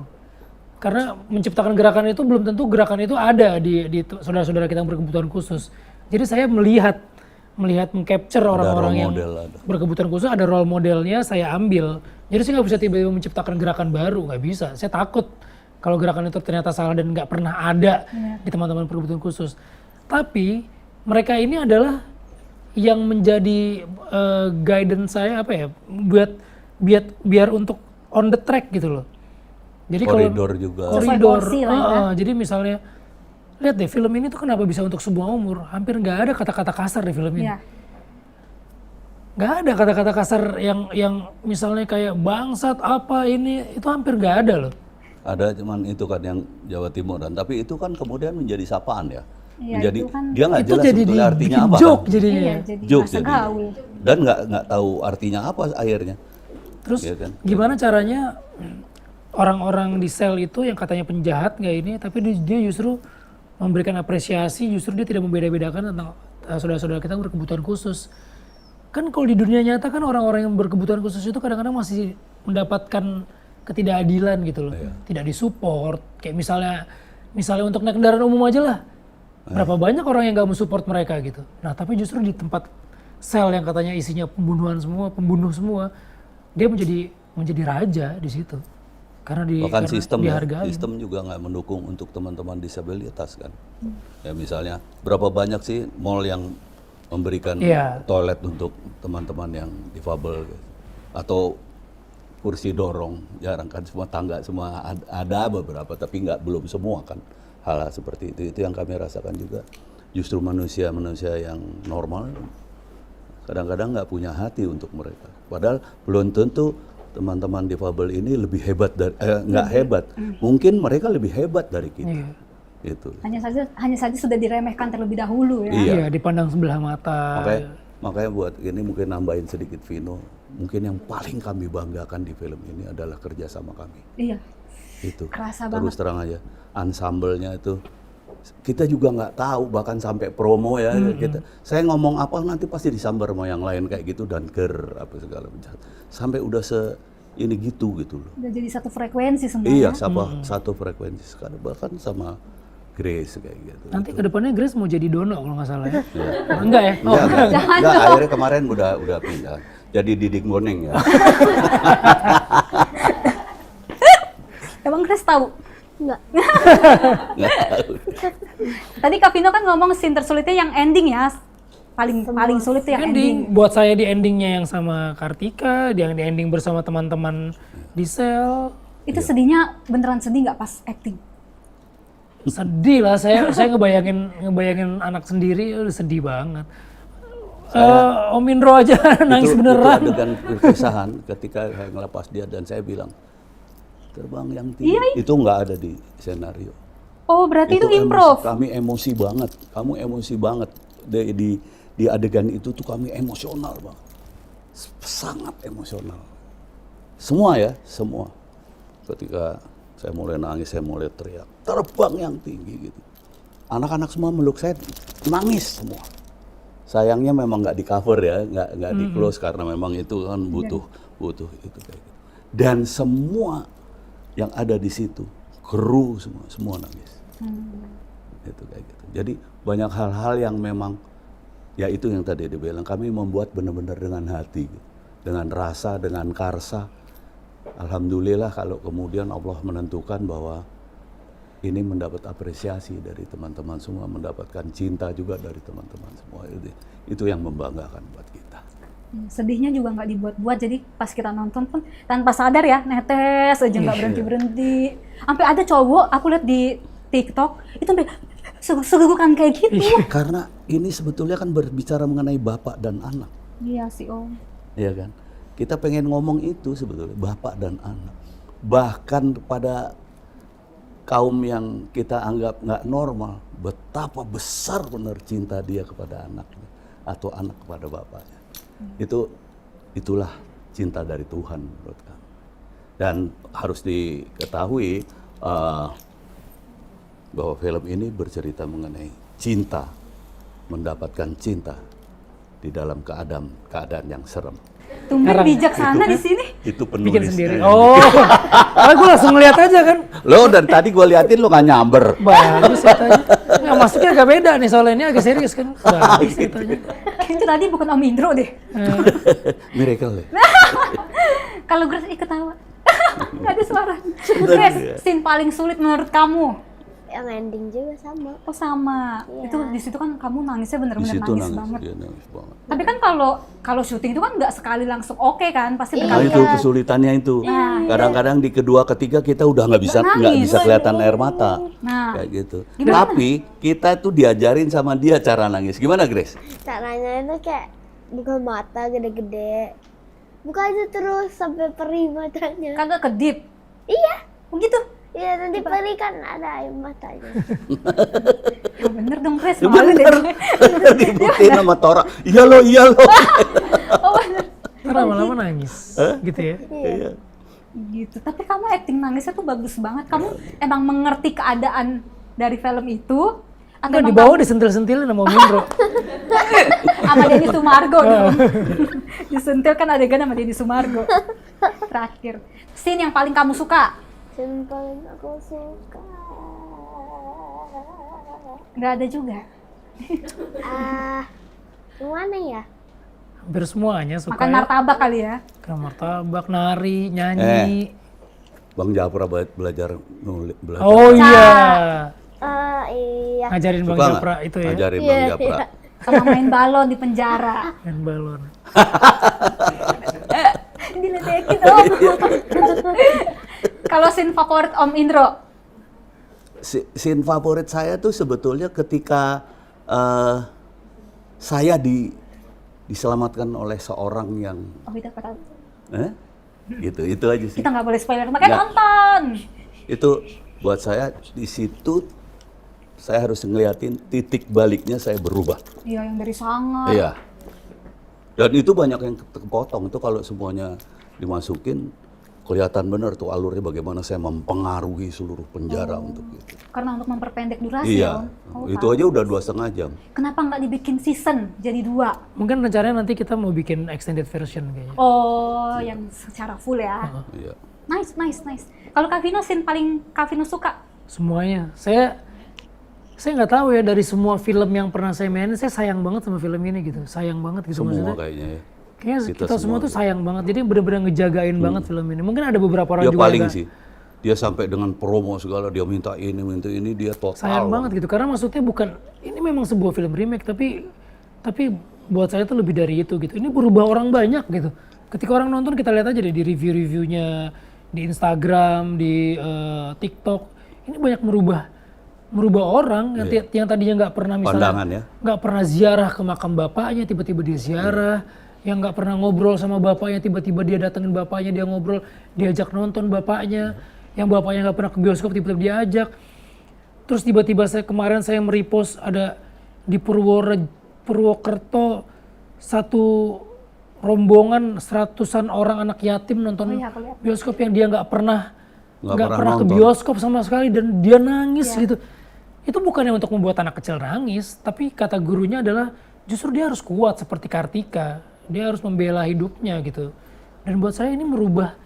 Speaker 1: Karena menciptakan gerakan itu belum tentu gerakan itu ada di saudara-saudara kita yang berkebutuhan khusus. Jadi saya melihat meng-capture orang-orang yang berkebutuhan khusus, ada role modelnya saya ambil. Jadi saya nggak bisa tiba-tiba menciptakan gerakan baru, nggak bisa. Saya takut kalau gerakan itu ternyata salah dan nggak pernah ada di teman-teman berkebutuhan khusus. Tapi mereka ini adalah yang menjadi guidance saya apa ya, biar untuk on the track gitu loh. Jadi
Speaker 3: Koridor juga.
Speaker 1: Koridor.
Speaker 2: Sesuai porsi lah ya.
Speaker 1: Jadi misalnya lihat deh film ini tuh kenapa bisa untuk semua umur. Hampir nggak ada kata-kata kasar di film ini.
Speaker 2: Iya.
Speaker 1: Nggak ada kata-kata kasar yang misalnya kayak bangsat apa ini, itu hampir nggak ada loh.
Speaker 3: Ada cuman itu kan yang Jawa Timuran, tapi itu kan kemudian menjadi sapaan ya.
Speaker 2: Iya,
Speaker 3: Menjadi
Speaker 2: itu kan-
Speaker 3: dia nggak
Speaker 1: Itu
Speaker 3: jelas
Speaker 1: jadi
Speaker 3: sebetulnya artinya
Speaker 1: dibikin
Speaker 3: apa.
Speaker 1: joke
Speaker 3: kan.
Speaker 1: jadinya.
Speaker 2: Iya, jadi
Speaker 3: Joke
Speaker 2: masa
Speaker 3: jadi.
Speaker 2: gaul.
Speaker 3: Dan nggak tahu artinya apa akhirnya.
Speaker 1: Terus
Speaker 3: Iya kan?
Speaker 1: gimana caranya orang-orang di sel itu yang katanya penjahat nggak ini, tapi dia justru memberikan apresiasi, justru dia tidak membeda-bedakan tentang saudara-saudara kita yang berkebutuhan khusus. kan kalau di dunia nyata kan orang-orang yang berkebutuhan khusus itu kadang-kadang masih mendapatkan ketidakadilan gitu loh. Tidak disupport. Kayak misalnya untuk naik kendaraan umum aja lah. Berapa banyak orang yang gak mensupport mereka gitu. Nah tapi justru di tempat sel yang katanya isinya pembunuh semua, dia menjadi raja di situ. Karena
Speaker 3: Bahkan
Speaker 1: dihargai.
Speaker 3: sistem juga nggak mendukung untuk teman-teman disabilitas kan. Ya misalnya berapa banyak sih mall yang memberikan toilet untuk teman-teman yang difabel gitu. Atau kursi dorong, jarang kan semua tangga semua ada beberapa tapi belum semua kan hal seperti itu yang kami rasakan juga. Justru manusia yang normal kadang-kadang nggak punya hati untuk mereka. Padahal belum tentu teman-teman difabel ini lebih hebat dari nggak hebat, mungkin mereka lebih hebat dari kita. Itu.
Speaker 2: Hanya saja sudah diremehkan terlebih dahulu ya.
Speaker 3: Iya.
Speaker 1: Dipandang sebelah mata.
Speaker 3: Makanya buat ini mungkin nambahin sedikit Vino, mungkin yang paling kami banggakan di film ini adalah kerjasama kami.
Speaker 2: Iya.
Speaker 3: Itu.
Speaker 2: Kerasa
Speaker 3: Terus
Speaker 2: banget.
Speaker 3: terang aja, ensemble-nya itu kita juga nggak tahu bahkan sampai promo ya saya ngomong apa nanti pasti disambar sama yang lain kayak gitu dan apa segala macam sampai udah ini gitu loh.
Speaker 2: Udah jadi satu frekuensi semuanya.
Speaker 3: Iya, satu frekuensi sekali bahkan sama Grace kayak gitu.
Speaker 1: Nanti kedepannya Grace mau jadi Dono kalau nggak salah ya? Enggak ya?
Speaker 3: Enggak, akhirnya kemarin udah pindah. Jadi Didik Boneng ya.
Speaker 2: Emang Grace tahu?
Speaker 4: Enggak.
Speaker 3: Nggak tahu.
Speaker 2: Tadi Kak Vino kan ngomong scene tersulitnya yang ending ya. Paling sulit tuh yang ending.
Speaker 1: Buat saya di endingnya yang sama Kartika, yang di ending bersama teman-teman di sel.
Speaker 2: Itu sedihnya beneran sedih nggak pas acting?
Speaker 1: Sedih lah, saya ngebayangin anak sendiri, udah sedih banget. Om Indro aja nangis beneran.
Speaker 3: Itu adegan perpisahan ketika saya ngelepas dia dan saya bilang, terbang yang tinggi. Itu nggak ada di skenario.
Speaker 2: Oh berarti itu improv?
Speaker 3: Kami emosi banget, kamu emosi banget. Di adegan itu tuh kami emosional banget. Sangat emosional. Semua. Ketika saya mulai nangis, saya mulai teriak, terbang yang tinggi gitu. Anak-anak semua meluk saya, nangis semua. Sayangnya memang nggak di cover ya, nggak di close karena memang itu kan butuh itu kayak gitu. Dan semua yang ada di situ, kru semua nangis. Itu kayak gitu. Jadi banyak hal-hal yang memang ya itu yang tadi dibilang kami membuat benar-benar dengan hati, dengan rasa, dengan karsa. Alhamdulillah kalau kemudian Allah menentukan bahwa ini mendapat apresiasi dari teman-teman semua, mendapatkan cinta juga dari teman-teman semua. Itu yang membanggakan buat kita.
Speaker 2: Sedihnya juga nggak dibuat-buat, jadi pas kita nonton pun tanpa sadar ya, netes aja nggak berhenti-berhenti. Sampai ada cowok, aku lihat di TikTok, itu sampai segukan kayak gitu.
Speaker 3: Karena ini sebetulnya kan berbicara mengenai bapak dan anak.
Speaker 2: Iya sih Om.
Speaker 3: Iya kan? Kita pengen ngomong itu sebetulnya, bapak dan anak. Bahkan pada kaum yang kita anggap nggak normal, betapa besar benar cinta dia kepada anaknya atau anak kepada bapaknya. Itulah cinta dari Tuhan menurut kami. Dan harus diketahui bahwa film ini bercerita mengenai cinta, mendapatkan cinta di dalam keadaan yang serem.
Speaker 2: Tumben bijaksana di sini.
Speaker 3: Itu
Speaker 1: Bikin
Speaker 3: penulis.
Speaker 1: sendiri. Oh, gue langsung ngeliat aja kan.
Speaker 3: Lo dan tadi gue liatin lo nggak nyamber.
Speaker 1: Bagus ya tanya. Nggak, masuknya agak beda nih soalnya ini agak serius kan. Bagus ya tanya.
Speaker 2: Itu tadi bukan Om Indro deh.
Speaker 3: Miracle ya.
Speaker 2: Kalau Grace ketawa. Nggak ada suara. Grace, scene paling sulit menurut kamu?
Speaker 4: Yang ending juga sama.
Speaker 2: Oh sama.
Speaker 4: Iya.
Speaker 2: Itu di situ kan kamu nangisnya
Speaker 3: Di
Speaker 2: bener-bener
Speaker 3: situ
Speaker 2: nangis
Speaker 3: nangis,
Speaker 2: banget.
Speaker 3: dia nangis banget.
Speaker 2: Tapi kan kalau syuting itu kan nggak sekali langsung oke kan, pasti
Speaker 3: Nah
Speaker 2: berkali-kali.
Speaker 3: itu kesulitannya itu. Kadang-kadang di kedua ketiga kita udah nggak bisa
Speaker 2: Nangis.
Speaker 3: kelihatan air mata.
Speaker 2: Nah.
Speaker 3: Kayak gitu.
Speaker 2: Gimana?
Speaker 3: Tapi kita tuh diajarin sama dia cara nangis. Gimana Grace?
Speaker 4: Caranya itu kayak buka mata gede-gede. Buka aja terus sampai perih matanya.
Speaker 2: Kagak kedip.
Speaker 4: Iya.
Speaker 2: Begitu.
Speaker 4: Iya, nanti perih kan ada air matanya.
Speaker 2: Ya bener dong Grace.
Speaker 3: Ya
Speaker 2: malu deh.
Speaker 3: bener. Dibuktiin sama Tora. Iya lo.
Speaker 2: Oh bener.
Speaker 1: Ntar lama-lama nangis. Gitu ya.
Speaker 3: Iya.
Speaker 2: Gitu. Tapi kamu acting nangisnya tuh bagus banget. Kamu emang mengerti keadaan dari film itu? Atau
Speaker 1: Nggak,
Speaker 2: emang
Speaker 1: di bawah disentil-sentilin sama Om Indro.
Speaker 2: Sama Denny Sumargo dong. Disentil kan adegan sama Denny Sumargo. Terakhir, scene yang paling kamu suka?
Speaker 4: Yang paling aku suka.
Speaker 2: Nggak ada juga.
Speaker 4: Yang mana ya?
Speaker 1: Hampir semuanya suka.
Speaker 2: Makan martabak kali ya.
Speaker 1: Makan martabak, nari, nyanyi.
Speaker 3: Bang Japra belajar nulis.
Speaker 1: Oh iya.
Speaker 4: Iya.
Speaker 1: Ngajarin Bang
Speaker 3: Suka nggak?
Speaker 1: Japra itu ya.
Speaker 3: Ngajarin
Speaker 4: Iya,
Speaker 3: Bang Japra.
Speaker 4: iya.
Speaker 2: Sama main balon di penjara.
Speaker 1: Main balon.
Speaker 2: Diledekin dong. Kalau scene favorit Om Indro?
Speaker 3: Scene favorit saya tuh sebetulnya ketika saya diselamatkan oleh seorang yang
Speaker 2: Oh, kita kata.
Speaker 3: itu aja sih.
Speaker 2: Kita nggak boleh spoiler, makanya
Speaker 3: Nggak.
Speaker 2: nonton.
Speaker 3: Itu buat saya di situ saya harus ngeliatin titik baliknya saya berubah.
Speaker 2: Iya, yang dari sangat.
Speaker 3: Iya. Dan itu banyak yang kepotong itu kalau semuanya dimasukin kelihatan benar tuh alurnya bagaimana saya mempengaruhi seluruh penjara untuk itu.
Speaker 2: Karena untuk memperpendek durasi
Speaker 3: Iya.
Speaker 2: ya, Om. Oh,
Speaker 3: Itu aja udah 2,5 jam.
Speaker 2: Kenapa nggak dibikin season jadi 2?
Speaker 1: Mungkin rencananya nanti kita mau bikin extended version kayaknya.
Speaker 2: Oh, yang secara full ya.
Speaker 3: Iya.
Speaker 2: Nice. Kalau Kak Vino, scene paling Kak Vino suka?
Speaker 1: Semuanya. Saya nggak tahu ya, dari semua film yang pernah saya mainin, saya sayang banget sama film ini gitu. Sayang banget gitu
Speaker 3: Semua
Speaker 1: maksudnya.
Speaker 3: kayaknya ya.
Speaker 1: Kayaknya
Speaker 3: Kita
Speaker 1: kita semua
Speaker 3: semua
Speaker 1: tuh sayang banget. Jadi bener-bener ngejagain banget film ini. Mungkin ada beberapa orang
Speaker 3: Dia
Speaker 1: juga
Speaker 3: paling
Speaker 1: yang
Speaker 3: sih. Dia sampai dengan promo segala dia minta ini dia total.
Speaker 1: sayang banget gitu. Karena maksudnya bukan, ini memang sebuah film remake, tapi buat saya tuh lebih dari itu gitu. Ini berubah orang banyak gitu. Ketika orang nonton, kita lihat aja deh di review-reviewnya, di Instagram, di TikTok, ini banyak merubah orang yang tadinya nggak pernah
Speaker 3: Pandangan
Speaker 1: misalnya
Speaker 3: ya.
Speaker 1: nggak pernah ziarah ke makam bapaknya, tiba-tiba dia ziarah. Yang nggak pernah ngobrol sama bapaknya, tiba-tiba dia datengin bapaknya, dia ngobrol, diajak nonton bapaknya. Yang bapaknya nggak pernah ke bioskop, tiba-tiba diajak. Terus tiba-tiba kemarin saya merepost ada di Purwokerto satu rombongan 100-an orang anak yatim nonton
Speaker 2: aku lihat.
Speaker 1: bioskop yang dia nggak pernah ke
Speaker 3: nonton.
Speaker 1: bioskop sama sekali, dan dia nangis gitu. Itu bukannya untuk membuat anak kecil nangis, tapi kata gurunya adalah justru dia harus kuat seperti Kartika. Dia harus membela hidupnya gitu. Dan buat saya ini merubah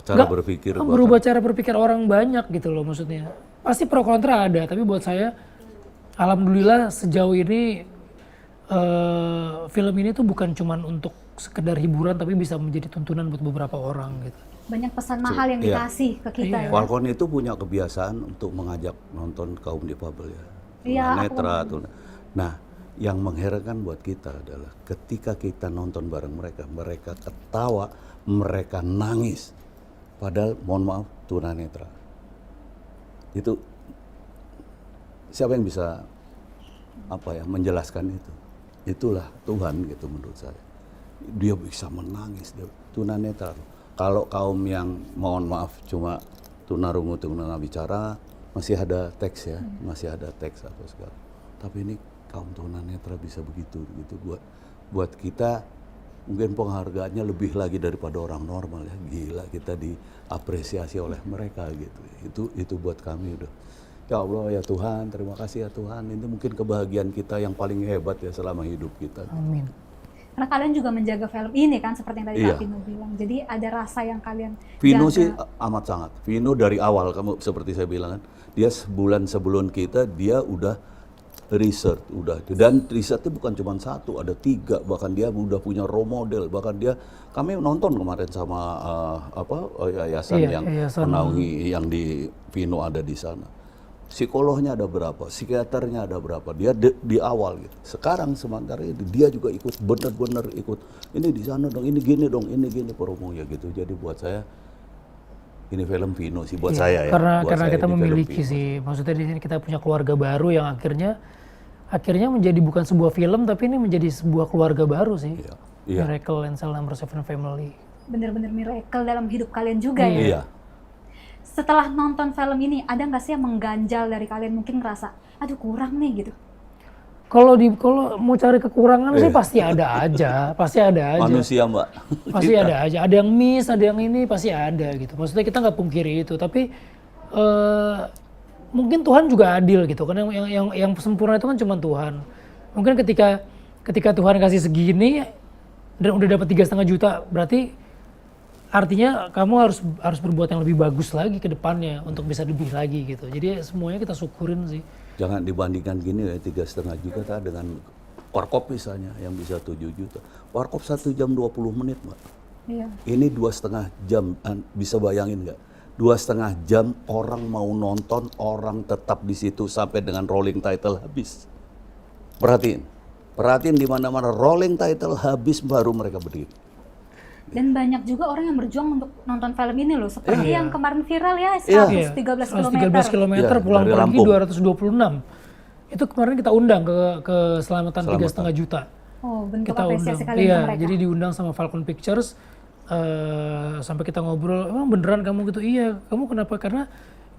Speaker 3: Cara berpikir.
Speaker 1: merubah cara berpikir orang banyak gitu loh maksudnya. Pasti pro kontra ada, tapi buat saya alhamdulillah sejauh ini film ini tuh bukan cuman untuk sekedar hiburan, tapi bisa menjadi tuntunan buat beberapa orang gitu.
Speaker 2: Banyak pesan mahal yang
Speaker 3: Iya.
Speaker 2: dikasih ke kita ya.
Speaker 3: Falcon itu punya kebiasaan untuk mengajak nonton kaum difabel ya.
Speaker 2: Iya,
Speaker 3: Tunanetra. Nah, yang mengherankan buat kita adalah ketika kita nonton bareng mereka ketawa, mereka nangis. Padahal mohon maaf tunanetra. Itu siapa yang bisa menjelaskan itu? Itulah Tuhan gitu menurut saya. Dia bisa menangis, dia tunanetra. Kalau kaum yang mohon maaf cuma tunarungu tunawicara masih ada teks ya, masih ada teks apa segala. Tapi ini kaum tunanetra bisa begitu gitu buat kita mungkin penghargaannya lebih lagi daripada orang normal ya. Gila kita diapresiasi oleh mereka gitu. Itu buat kami udah. Ya Allah ya Tuhan, terima kasih ya Tuhan. Ini mungkin kebahagiaan kita yang paling hebat ya selama hidup kita.
Speaker 1: Amin.
Speaker 2: Karena kalian juga menjaga film ini kan, seperti yang tadi
Speaker 3: Iya.
Speaker 2: Kak Vino bilang. Jadi ada rasa yang kalian
Speaker 3: Vino
Speaker 2: jaga.
Speaker 3: sih amat sangat. Vino dari awal kamu seperti saya bilang kan, dia sebulan sebelum kita dia udah research dan risetnya bukan cuma 1, ada 3, bahkan dia udah punya role model, bahkan kami nonton kemarin sama yayasan
Speaker 1: Iya,
Speaker 3: yang
Speaker 1: yayasan.
Speaker 3: menaungi yang di Vino ada di sana. Psikolognya ada berapa, psikiaternya ada berapa, dia di awal gitu. Sekarang sementara ini dia juga ikut bener-bener ikut ini di sana dong, ini gini promonya gitu. Jadi buat saya ini film Vino sih buat saya ya.
Speaker 1: Karena
Speaker 3: Buat saya
Speaker 1: kita
Speaker 3: ini film
Speaker 1: memiliki
Speaker 3: Vino.
Speaker 1: sih, maksudnya di sini kita punya keluarga baru yang akhirnya menjadi bukan sebuah film, tapi ini menjadi sebuah keluarga baru sih.
Speaker 3: Iya. Iya.
Speaker 1: Miracle and Cell Number 7 Family.
Speaker 2: Bener-bener miracle dalam hidup kalian juga ya.
Speaker 3: Iya.
Speaker 2: Setelah nonton film ini, ada nggak sih yang mengganjal dari kalian, mungkin ngerasa, aduh kurang nih gitu?
Speaker 1: Kalau mau cari kekurangan sih pasti ada aja.
Speaker 3: Manusia Mbak.
Speaker 1: Pasti ada aja. Ada yang miss, ada yang ini pasti ada gitu. Maksudnya kita nggak pungkiri itu, tapi mungkin Tuhan juga adil gitu. Karena yang sempurna itu kan cuma Tuhan. Mungkin ketika ketika Tuhan kasih segini dan udah dapat 3,5 juta, berarti artinya kamu harus berbuat yang lebih bagus lagi ke depannya untuk bisa lebih lagi gitu. Jadi semuanya kita syukurin sih.
Speaker 3: Jangan dibandingkan gini ya, 3,5 juta dengan warkop misalnya yang bisa 7 juta. Warkop 1 jam 20 menit, Mbak.
Speaker 2: Iya.
Speaker 3: Ini 2,5 jam, bisa bayangin nggak? 2,5 jam orang mau nonton, orang tetap di situ sampai dengan rolling title habis. Perhatiin di mana-mana rolling title habis baru mereka berdiri.
Speaker 2: Dan banyak juga orang yang berjuang untuk nonton film ini loh, seperti yang kemarin viral ya,
Speaker 3: Iya.
Speaker 2: 113 km.
Speaker 1: 113 km
Speaker 3: Iya,
Speaker 1: pulang
Speaker 3: dari
Speaker 1: pergi
Speaker 3: Lampung.
Speaker 1: 226. Itu kemarin kita undang ke Selamatan 3,5 juta.
Speaker 2: Oh, bentuk
Speaker 1: Kita
Speaker 2: apresiasi
Speaker 1: undang.
Speaker 2: kalian
Speaker 1: Iya,
Speaker 2: ke mereka.
Speaker 1: jadi diundang sama Falcon Pictures. Sampai kita ngobrol, emang beneran kamu gitu? Iya, kamu kenapa? Karena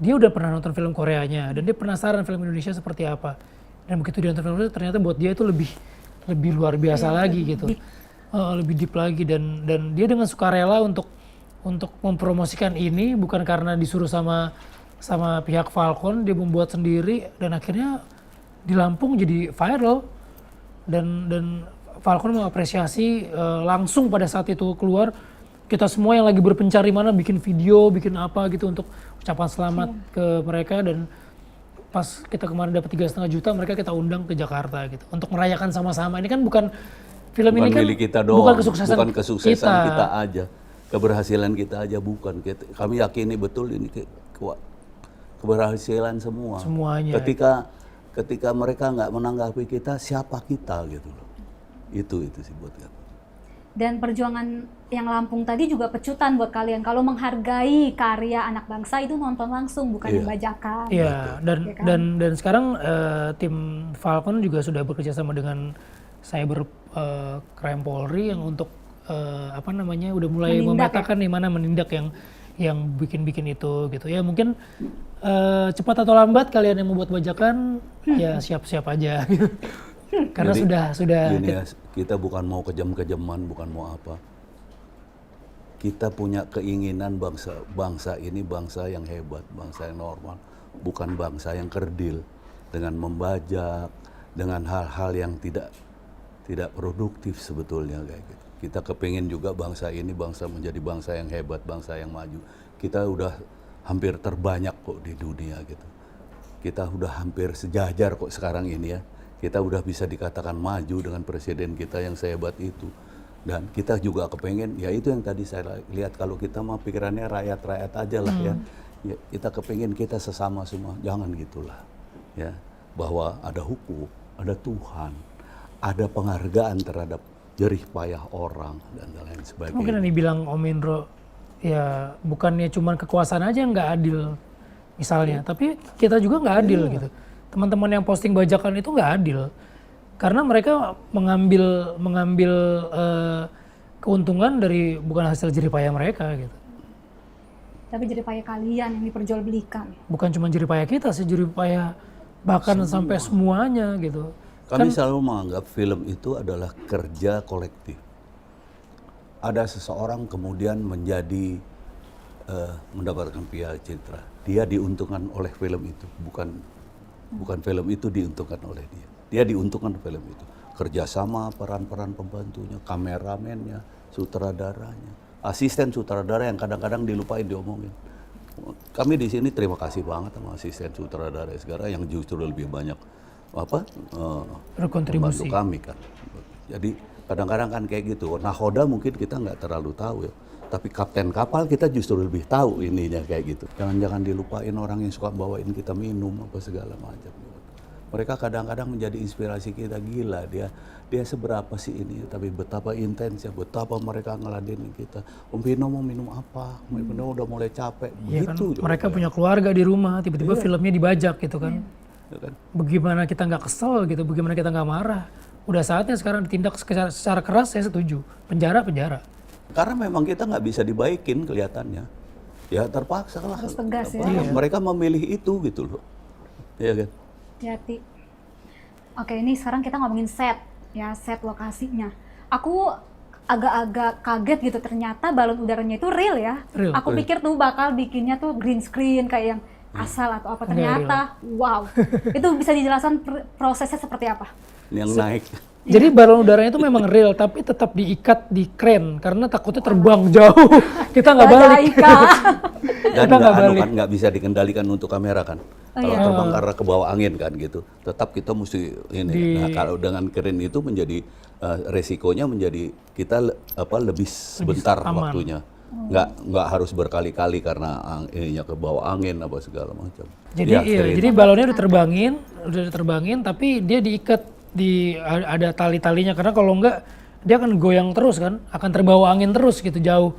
Speaker 1: dia udah pernah nonton film Koreanya dan dia penasaran film Indonesia seperti apa. Dan begitu dia nonton film Indonesia, ternyata buat dia itu lebih luar biasa lagi gitu. Lebih deep lagi dan dia dengan sukarela untuk mempromosikan ini bukan karena disuruh sama pihak Falcon, dia membuat sendiri dan akhirnya di Lampung jadi viral dan Falcon mengapresiasi langsung pada saat itu keluar. Kita semua yang lagi berpencar di mana bikin video, bikin apa gitu untuk ucapan selamat ke mereka dan pas kita kemarin dapat 3,5 juta, mereka kita undang ke Jakarta gitu untuk merayakan sama-sama. Ini kan bukan film
Speaker 3: Bukan
Speaker 1: ini kan
Speaker 3: milik kita doang,
Speaker 1: bukan kesuksesan,
Speaker 3: kita aja, keberhasilan kita aja bukan. Kami yakini betul ini keberhasilan semua.
Speaker 1: Semuanya.
Speaker 3: Ketika mereka nggak menanggapi kita, siapa kita gitu loh. Itu sih buat kami.
Speaker 2: Dan perjuangan yang Lampung tadi juga pecutan buat kalian. Kalau menghargai karya anak bangsa itu nonton langsung, bukan yang bajakan.
Speaker 1: Iya, dan sekarang tim Falcon juga sudah bekerja sama dengan Cyber Crime Polri yang untuk udah mulai memetakan nih mana menindak yang bikin itu gitu ya. Mungkin cepat atau lambat kalian yang membuat bajakan ya siap-siap aja gitu. Karena
Speaker 3: Jadi,
Speaker 1: sudah
Speaker 3: gini ya, kita bukan mau kejam-kejaman, bukan mau apa. Kita punya keinginan bangsa ini bangsa yang hebat, bangsa yang normal, bukan bangsa yang kerdil dengan membajak, dengan hal-hal yang tidak produktif sebetulnya kayak gitu. Kita kepingin juga bangsa ini bangsa menjadi bangsa yang hebat, bangsa yang maju. Kita udah hampir terbanyak kok di dunia gitu. Kita udah hampir sejajar kok sekarang ini ya. Kita udah bisa dikatakan maju dengan presiden kita yang sehebat itu. Dan kita juga kepengen, ya itu yang tadi saya lihat, kalau kita mah pikirannya rakyat-rakyat aja lah ya. Kita kepengen kita sesama semua, jangan gitulah. Ya, bahwa ada hukum, ada Tuhan, ada penghargaan terhadap jerih payah orang dan lain sebagainya.
Speaker 1: mungkin yang dibilang Om Indro ya bukannya cuma kekuasaan aja nggak adil misalnya, tapi kita juga nggak adil gitu. Teman-teman yang posting bajakan itu nggak adil karena mereka mengambil keuntungan dari bukan hasil jerih payah mereka gitu.
Speaker 2: Tapi jerih payah kalian yang diperjualbelikan.
Speaker 1: Bukan cuma jerih payah kita sih, jerih payah bahkan sampai semuanya gitu.
Speaker 3: Kami selalu menganggap film itu adalah kerja kolektif. Ada seseorang kemudian menjadi mendapatkan piala citra. Dia diuntungkan oleh film itu, bukan film itu diuntungkan oleh dia. Dia diuntungkan film itu. Kerjasama peran-peran pembantunya, kameramennya, sutradaranya, asisten sutradara yang kadang-kadang dilupain diomongin. Kami di sini terima kasih banget sama asisten sutradara sekarang yang justru lebih banyak
Speaker 1: berkontribusi
Speaker 3: membantu kami kan. Jadi kadang-kadang kan kayak gitu. Nahoda mungkin kita nggak terlalu tahu ya. Tapi kapten kapal kita justru lebih tahu ininya kayak gitu. Jangan dilupain orang yang suka bawain kita minum apa segala macam. Mereka kadang-kadang menjadi inspirasi kita, gila dia seberapa sih ini, tapi betapa intensnya, betapa mereka ngeladenin kita. Om Pino mau minum apa? Om Pino udah mulai capek.
Speaker 1: ya kan,
Speaker 3: Begitu.
Speaker 1: mereka punya keluarga di rumah, tiba-tiba filmnya dibajak gitu kan.
Speaker 3: Ya kan?
Speaker 1: Bagaimana kita nggak kesel gitu, bagaimana kita nggak marah. Udah saatnya sekarang ditindak secara keras, saya setuju. Penjara.
Speaker 3: Karena memang kita nggak bisa dibaikin kelihatannya. Ya terpaksa lah.
Speaker 2: Harus tegas ya.
Speaker 3: Mereka memilih itu gitu loh. Iya kan?
Speaker 2: Hati. Oke, ini sekarang kita ngomongin set lokasinya. Aku agak-agak kaget gitu, ternyata balon udaranya itu real ya.
Speaker 1: Real.
Speaker 2: Aku pikir tuh bakal bikinnya tuh green screen kayak yang asal atau apa, ternyata wow. Itu bisa dijelaskan prosesnya seperti apa?
Speaker 3: Yang naik.
Speaker 1: Jadi balon udaranya itu memang real, tapi tetap diikat di kren karena takutnya terbang jauh. Kita nggak balik.
Speaker 3: Dan
Speaker 1: Kita nggak balik.
Speaker 3: nggak bisa dikendalikan untuk kamera kan. Kalau terbang karena ke bawah angin kan gitu. Tetap kita mesti ini. Nah, kalau dengan kren itu menjadi resikonya menjadi kita lebih sebentar
Speaker 1: aman.
Speaker 3: waktunya. Nggak harus berkali-kali karena ininya ke bawah angin apa segala macam.
Speaker 1: Jadi
Speaker 3: Ya,
Speaker 1: iya,
Speaker 3: keren.
Speaker 1: jadi balonnya udah diterbangin, tapi dia diikat ada tali-talinya karena kalau enggak dia akan goyang terus kan, akan terbawa angin terus gitu jauh.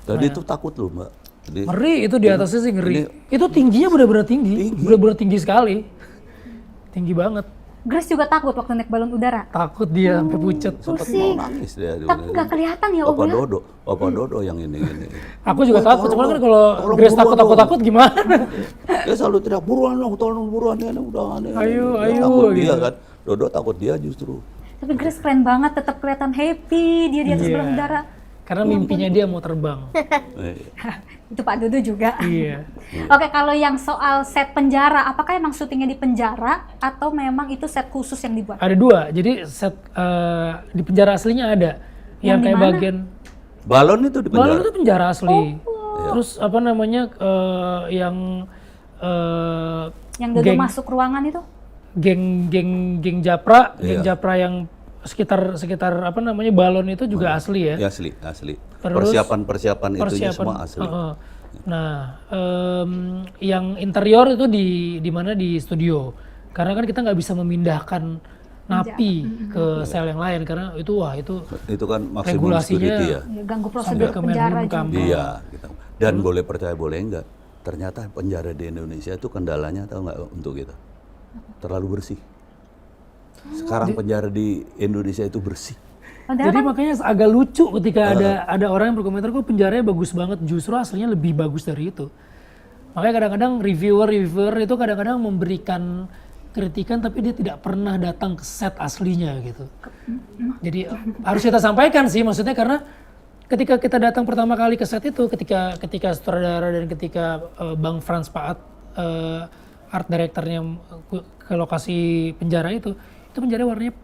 Speaker 3: Tadi itu takut loh Mbak. Jadi,
Speaker 1: Ngeri itu di atasnya sih ngeri. Itu tingginya benar-benar tinggi, benar-benar tinggi sekali, tinggi banget.
Speaker 2: Grace juga takut waktu naik balon udara.
Speaker 1: Takut dia sampai pucet.
Speaker 3: sempat mau nangis dia.
Speaker 2: Tapi nggak kelihatan ya
Speaker 3: Papa
Speaker 2: Om ya?
Speaker 3: Papa Dodo yang ini.
Speaker 1: Aku juga takut, cuman kan kalau
Speaker 3: tolong
Speaker 1: Grace
Speaker 3: buruan
Speaker 1: takut takut gimana?
Speaker 3: Dia selalu teriak buruan dong, tolong buruan ya, udah aneh.
Speaker 1: Ayo,
Speaker 3: Dia
Speaker 1: ayo,
Speaker 3: takut dia
Speaker 1: gitu.
Speaker 3: kan. Dodo takut dia justru.
Speaker 2: Tapi Grace keren banget, tetap kelihatan happy dia di atas
Speaker 1: Iya.
Speaker 2: balon udara.
Speaker 1: Karena mimpinya dia mau terbang.
Speaker 2: Itu Pak Dudu juga.
Speaker 1: Iya.
Speaker 2: Oke, kalau yang soal set penjara, apakah emang syutingnya di penjara atau memang itu set khusus yang dibuat?
Speaker 1: Ada dua, jadi set di penjara aslinya ada. Yang
Speaker 2: di
Speaker 1: kayak
Speaker 2: mana?
Speaker 1: bagian
Speaker 3: Balon itu di
Speaker 1: balon
Speaker 3: penjara.
Speaker 1: itu penjara asli.
Speaker 2: Oh,
Speaker 1: Terus apa namanya yang
Speaker 2: Yang Dodo
Speaker 1: geng-
Speaker 2: masuk ruangan itu?
Speaker 1: geng Japra,
Speaker 3: Iya.
Speaker 1: Japra yang sekitar apa namanya balon itu juga asli ya.
Speaker 3: Ya asli.
Speaker 1: Terus
Speaker 3: Persiapan itunya semua asli.
Speaker 1: heeh. Nah, yang interior itu di mana di studio. Karena kan kita nggak bisa memindahkan napi ke sel yang lain karena itu
Speaker 3: Itu kan maksimum
Speaker 1: regulasinya
Speaker 3: security ya.
Speaker 2: Ya, ganggu
Speaker 1: sampai
Speaker 2: prosedur
Speaker 1: ke
Speaker 2: penjara
Speaker 1: Menkumham.
Speaker 2: juga.
Speaker 3: Iya, gitu. Dan boleh percaya boleh enggak, ternyata penjara di Indonesia itu kendalanya tahu nggak untuk kita? Terlalu bersih. Sekarang penjara di Indonesia itu bersih.
Speaker 2: Padahal
Speaker 1: Jadi
Speaker 2: kan
Speaker 1: makanya agak lucu ketika ada orang yang berkomentar kok penjaranya bagus banget, justru aslinya lebih bagus dari itu. Makanya kadang-kadang reviewer itu kadang-kadang memberikan kritikan tapi dia tidak pernah datang ke set aslinya gitu. Jadi harus kita sampaikan sih maksudnya karena ketika kita datang pertama kali ke set itu ketika sutradara dan ketika Bang Frans Paat art directornya ke lokasi penjara itu penjara warnanya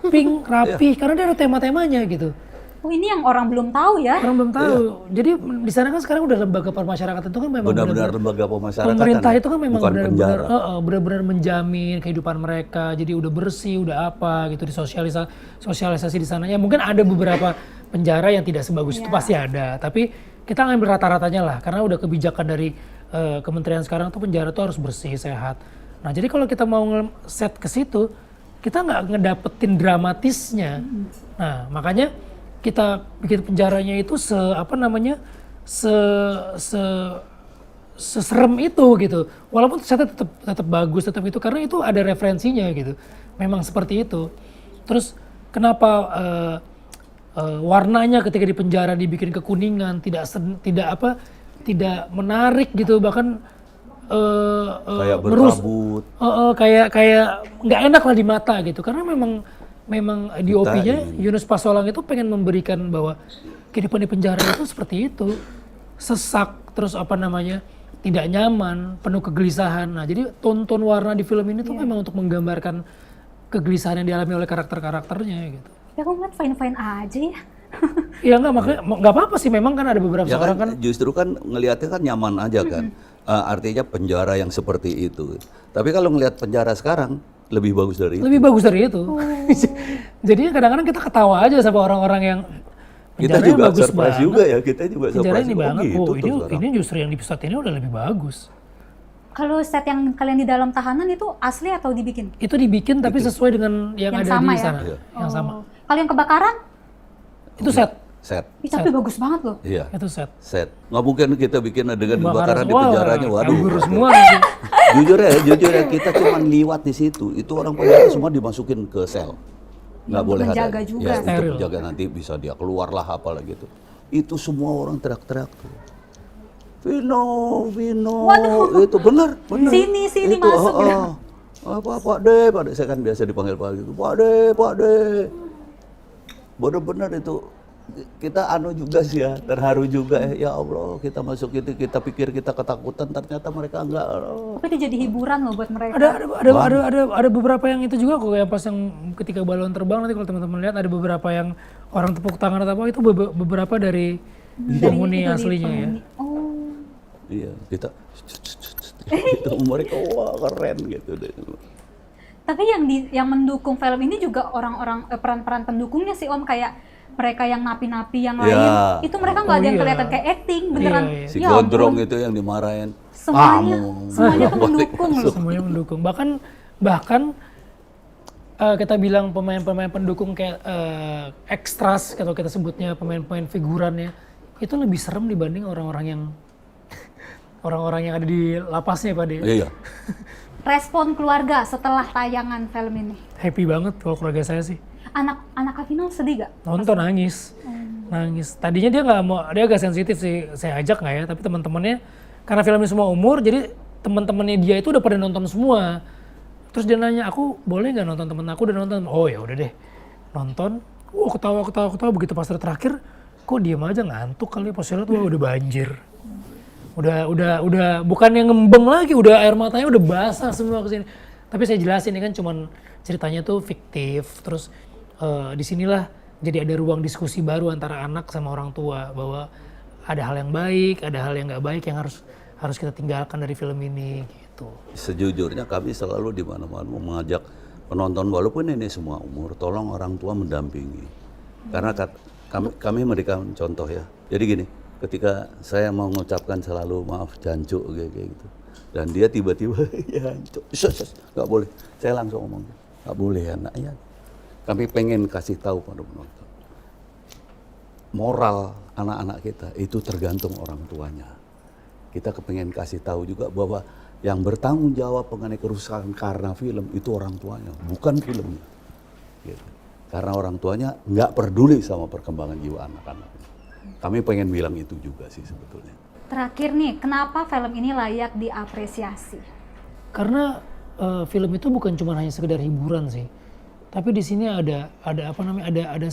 Speaker 1: pink rapi karena dia ada tema-temanya gitu.
Speaker 2: oh, ini yang orang belum tahu ya.
Speaker 1: Orang belum tahu. Jadi di sana kan sekarang udah lembaga pemasyarakatan itu kan memang
Speaker 3: Benar-benar lembaga pemasyarakatan.
Speaker 1: pemerintah itu kan memang
Speaker 3: bukan penjara.
Speaker 1: benar-benar menjamin kehidupan mereka. Jadi udah bersih, udah apa gitu sosialisasi di sana. Ya mungkin ada beberapa penjara yang tidak sebagus itu pasti ada. Tapi kita ngambil rata-ratanya lah karena udah kebijakan dari kementerian sekarang tuh penjara tuh harus bersih, sehat. Nah, jadi kalau kita mau set ke situ, kita nggak ngedapetin dramatisnya. Nah, makanya kita bikin penjaranya itu seserem itu gitu. Walaupun setnya tetap bagus, tetap itu karena itu ada referensinya gitu. Memang seperti itu. Terus kenapa warnanya ketika di penjara dibikin kekuningan, tidak menarik gitu, bahkan
Speaker 3: Kayak berkabut.
Speaker 1: kayak nggak enak lah di mata gitu karena memang DOP-nya Yunus Pasolang itu pengen memberikan bahwa kehidupan di penjara itu seperti itu, sesak, terus apa namanya tidak nyaman, penuh kegelisahan. Nah jadi tonton warna di film ini tuh memang untuk menggambarkan kegelisahan yang dialami oleh karakternya gitu.
Speaker 2: Ya aku ngeliat fine-fine aja ya.
Speaker 1: Ya nggak apa-apa sih, memang kan ada beberapa
Speaker 3: Ya
Speaker 1: orang kan
Speaker 3: justru kan ngelihatnya kan nyaman aja kan. Artinya penjara yang seperti itu. Tapi kalau ngelihat penjara sekarang lebih bagus dari itu.
Speaker 1: lebih bagus dari itu. Jadinya kadang-kadang kita ketawa aja sama orang-orang yang
Speaker 3: Kita
Speaker 1: penjaranya
Speaker 3: juga
Speaker 1: bagus
Speaker 3: surprise
Speaker 1: banget.
Speaker 3: juga ya, kita juga
Speaker 1: Penjara
Speaker 3: surprise
Speaker 1: ini
Speaker 3: juga.
Speaker 1: banget,
Speaker 3: Gitu
Speaker 1: oh,
Speaker 3: tuh sekarang.
Speaker 1: ini justru yang di pusat ini udah lebih bagus.
Speaker 2: Kalau set yang kalian di dalam tahanan itu asli atau dibikin?
Speaker 1: Itu dibikin tapi sesuai dengan yang
Speaker 2: Yang
Speaker 1: ada
Speaker 2: sama
Speaker 1: di
Speaker 2: ya?
Speaker 1: sana,
Speaker 3: Iya.
Speaker 1: yang sama.
Speaker 2: Kalau yang kebakaran?
Speaker 1: Itu set,
Speaker 3: Set.
Speaker 2: Ih, tapi bagus banget loh.
Speaker 3: Iya.
Speaker 1: itu set.
Speaker 3: Set. Nggak mungkin kita bikin adegan kebakaran di
Speaker 1: Wah,
Speaker 3: penjaranya. Waduh.
Speaker 1: kabur semua nanti.
Speaker 3: jujur ya kita cuma liwat di situ. Itu orang penjara semua dimasukin ke sel. Nggak boleh ada.
Speaker 2: menjaga juga.
Speaker 3: Ya,
Speaker 1: Steril.
Speaker 3: untuk menjaga nanti bisa dia keluar lah apalah gitu. Itu semua orang teriak-teriak tuh. Vino.
Speaker 2: Waduh.
Speaker 3: Itu benar.
Speaker 2: Sini,
Speaker 3: itu,
Speaker 2: masuk ya.
Speaker 3: Pak De. Saya kan biasa dipanggil Pak gitu. Pak De. Benar-benar itu kita anu juga sih ya, terharu juga ya Allah, kita masuk itu kita pikir kita ketakutan, ternyata mereka enggak.
Speaker 2: Tapi itu jadi hiburan loh buat mereka.
Speaker 1: Ada beberapa yang itu juga kok, yang pas yang ketika balon terbang, nanti kalau teman-teman lihat ada beberapa yang orang tepuk tangan atau apa, itu beberapa dari penghuni
Speaker 2: itu,
Speaker 1: aslinya ya.
Speaker 2: penghuni. Oh.
Speaker 3: Iya, kita gitu, mereka wah keren gitu deh.
Speaker 2: Tapi yang mendukung film ini juga orang-orang peran-peran pendukungnya sih Om, kayak mereka yang napi-napi yang lain, itu mereka nggak ada yang kelihatan kayak acting beneran.
Speaker 1: Iya.
Speaker 3: Si
Speaker 2: Ya
Speaker 3: Gondrong
Speaker 2: ampun,
Speaker 3: itu yang dimarahin.
Speaker 2: semuanya tuh mendukung loh.
Speaker 1: Semuanya mendukung. Bahkan kita bilang pemain-pemain pendukung kayak ekstras, kalau kita sebutnya pemain-pemain figurannya, itu lebih serem dibanding orang-orang yang ada di lapasnya Pak De.
Speaker 3: Iya.
Speaker 2: Respon keluarga setelah tayangan film ini,
Speaker 1: Happy banget kalau keluarga saya sih.
Speaker 2: anak Kavino sedih gak?
Speaker 1: Nonton nangis. Tadinya dia nggak mau, dia agak sensitif sih, saya ajak nggak ya, tapi teman-temannya karena film ini semua umur, jadi teman-temannya dia itu udah pada nonton semua. Terus dia nanya, aku boleh nggak nonton, temen aku udah nonton. Oh ya udah deh, nonton. Ketawa, begitu pas terakhir, kok diem aja, ngantuk kali, pas lihat udah banjir. Udah bukan yang ngembeng lagi, udah air matanya udah basah semua kesini. Tapi saya jelasin ini kan cuman ceritanya tuh fiktif, terus disinilah jadi ada ruang diskusi baru antara anak sama orang tua, bahwa ada hal yang baik, ada hal yang nggak baik yang harus kita tinggalkan dari film ini gitu.
Speaker 3: Sejujurnya kami selalu di mana-mana mengajak penonton, walaupun ini semua umur, tolong orang tua mendampingi. Karena kami memberikan contoh ya. Jadi gini, ketika saya mau mengucapkan selalu maaf jancuk kayak gitu, dan dia tiba-tiba ya jancuk, nggak boleh. Saya langsung ngomong, nggak boleh anaknya. Kami pengen kasih tahu pada penonton, moral anak-anak kita itu tergantung orang tuanya. Kita kepengen kasih tahu juga bahwa yang bertanggung jawab mengenai kerusakan karena film itu orang tuanya, bukan filmnya. Gitu. Karena orang tuanya nggak peduli sama perkembangan jiwa anak-anak. Kami pengen bilang itu juga sih sebetulnya.
Speaker 2: Terakhir nih, kenapa film ini layak diapresiasi? Karena
Speaker 1: film itu bukan cuma hanya sekedar hiburan sih, tapi di sini ada apa namanya, ada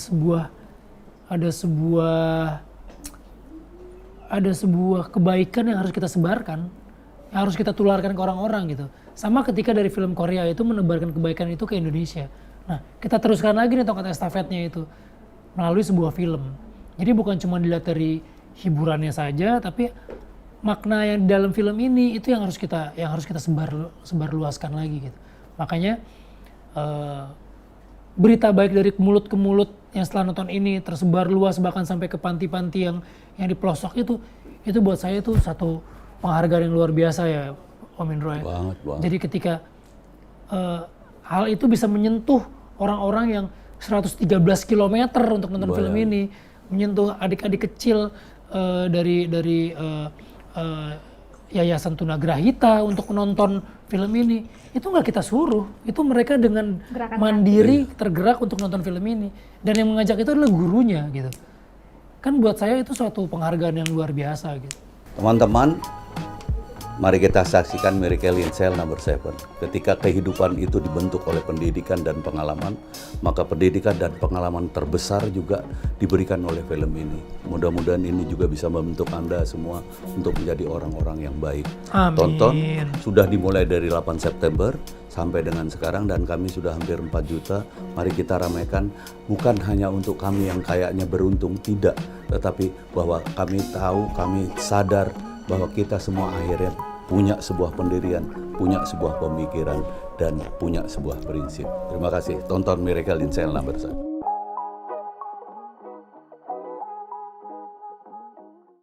Speaker 1: sebuah kebaikan yang harus kita sebarkan, yang harus kita tularkan ke orang-orang gitu. Sama ketika dari film Korea itu menebarkan kebaikan itu ke Indonesia. Nah, kita teruskan lagi nih tongkat estafetnya itu melalui sebuah film. Jadi bukan cuma dilihat dari hiburannya saja, tapi makna yang di dalam film ini itu yang harus kita sebarluaskan lagi gitu. Makanya berita baik dari mulut ke mulut yang setelah nonton ini tersebar luas, bahkan sampai ke panti-panti yang di pelosok itu buat saya itu satu penghargaan yang luar biasa ya Om Indro ya.
Speaker 3: Banget.
Speaker 1: Jadi ketika hal itu bisa menyentuh orang-orang yang 113 km untuk nonton film ini, menyentuh adik-adik kecil dari Yayasan Tunagrahita untuk menonton film ini, itu nggak kita suruh, itu mereka dengan
Speaker 2: Gerakan
Speaker 1: mandiri tergerak untuk nonton film ini, dan yang mengajak itu adalah gurunya gitu. Kan buat saya itu suatu penghargaan yang luar biasa gitu.
Speaker 3: Teman-teman, mari kita saksikan Miracle in Cell No. 7. Ketika kehidupan itu dibentuk oleh pendidikan dan pengalaman, maka pendidikan dan pengalaman terbesar juga diberikan oleh film ini. Mudah-mudahan ini juga bisa membentuk Anda semua untuk menjadi orang-orang yang baik.
Speaker 1: Amin.
Speaker 3: Tonton, sudah dimulai dari 8 September sampai dengan sekarang, dan kami sudah hampir 4 juta. Mari kita ramaikan, bukan hanya untuk kami yang kayaknya beruntung, tidak. Tetapi bahwa kami tahu, kami sadar bahwa kita semua akhirnya punya sebuah pendirian, punya sebuah pemikiran, dan punya sebuah prinsip. Terima kasih. Tonton Miracle in Cell No. 7.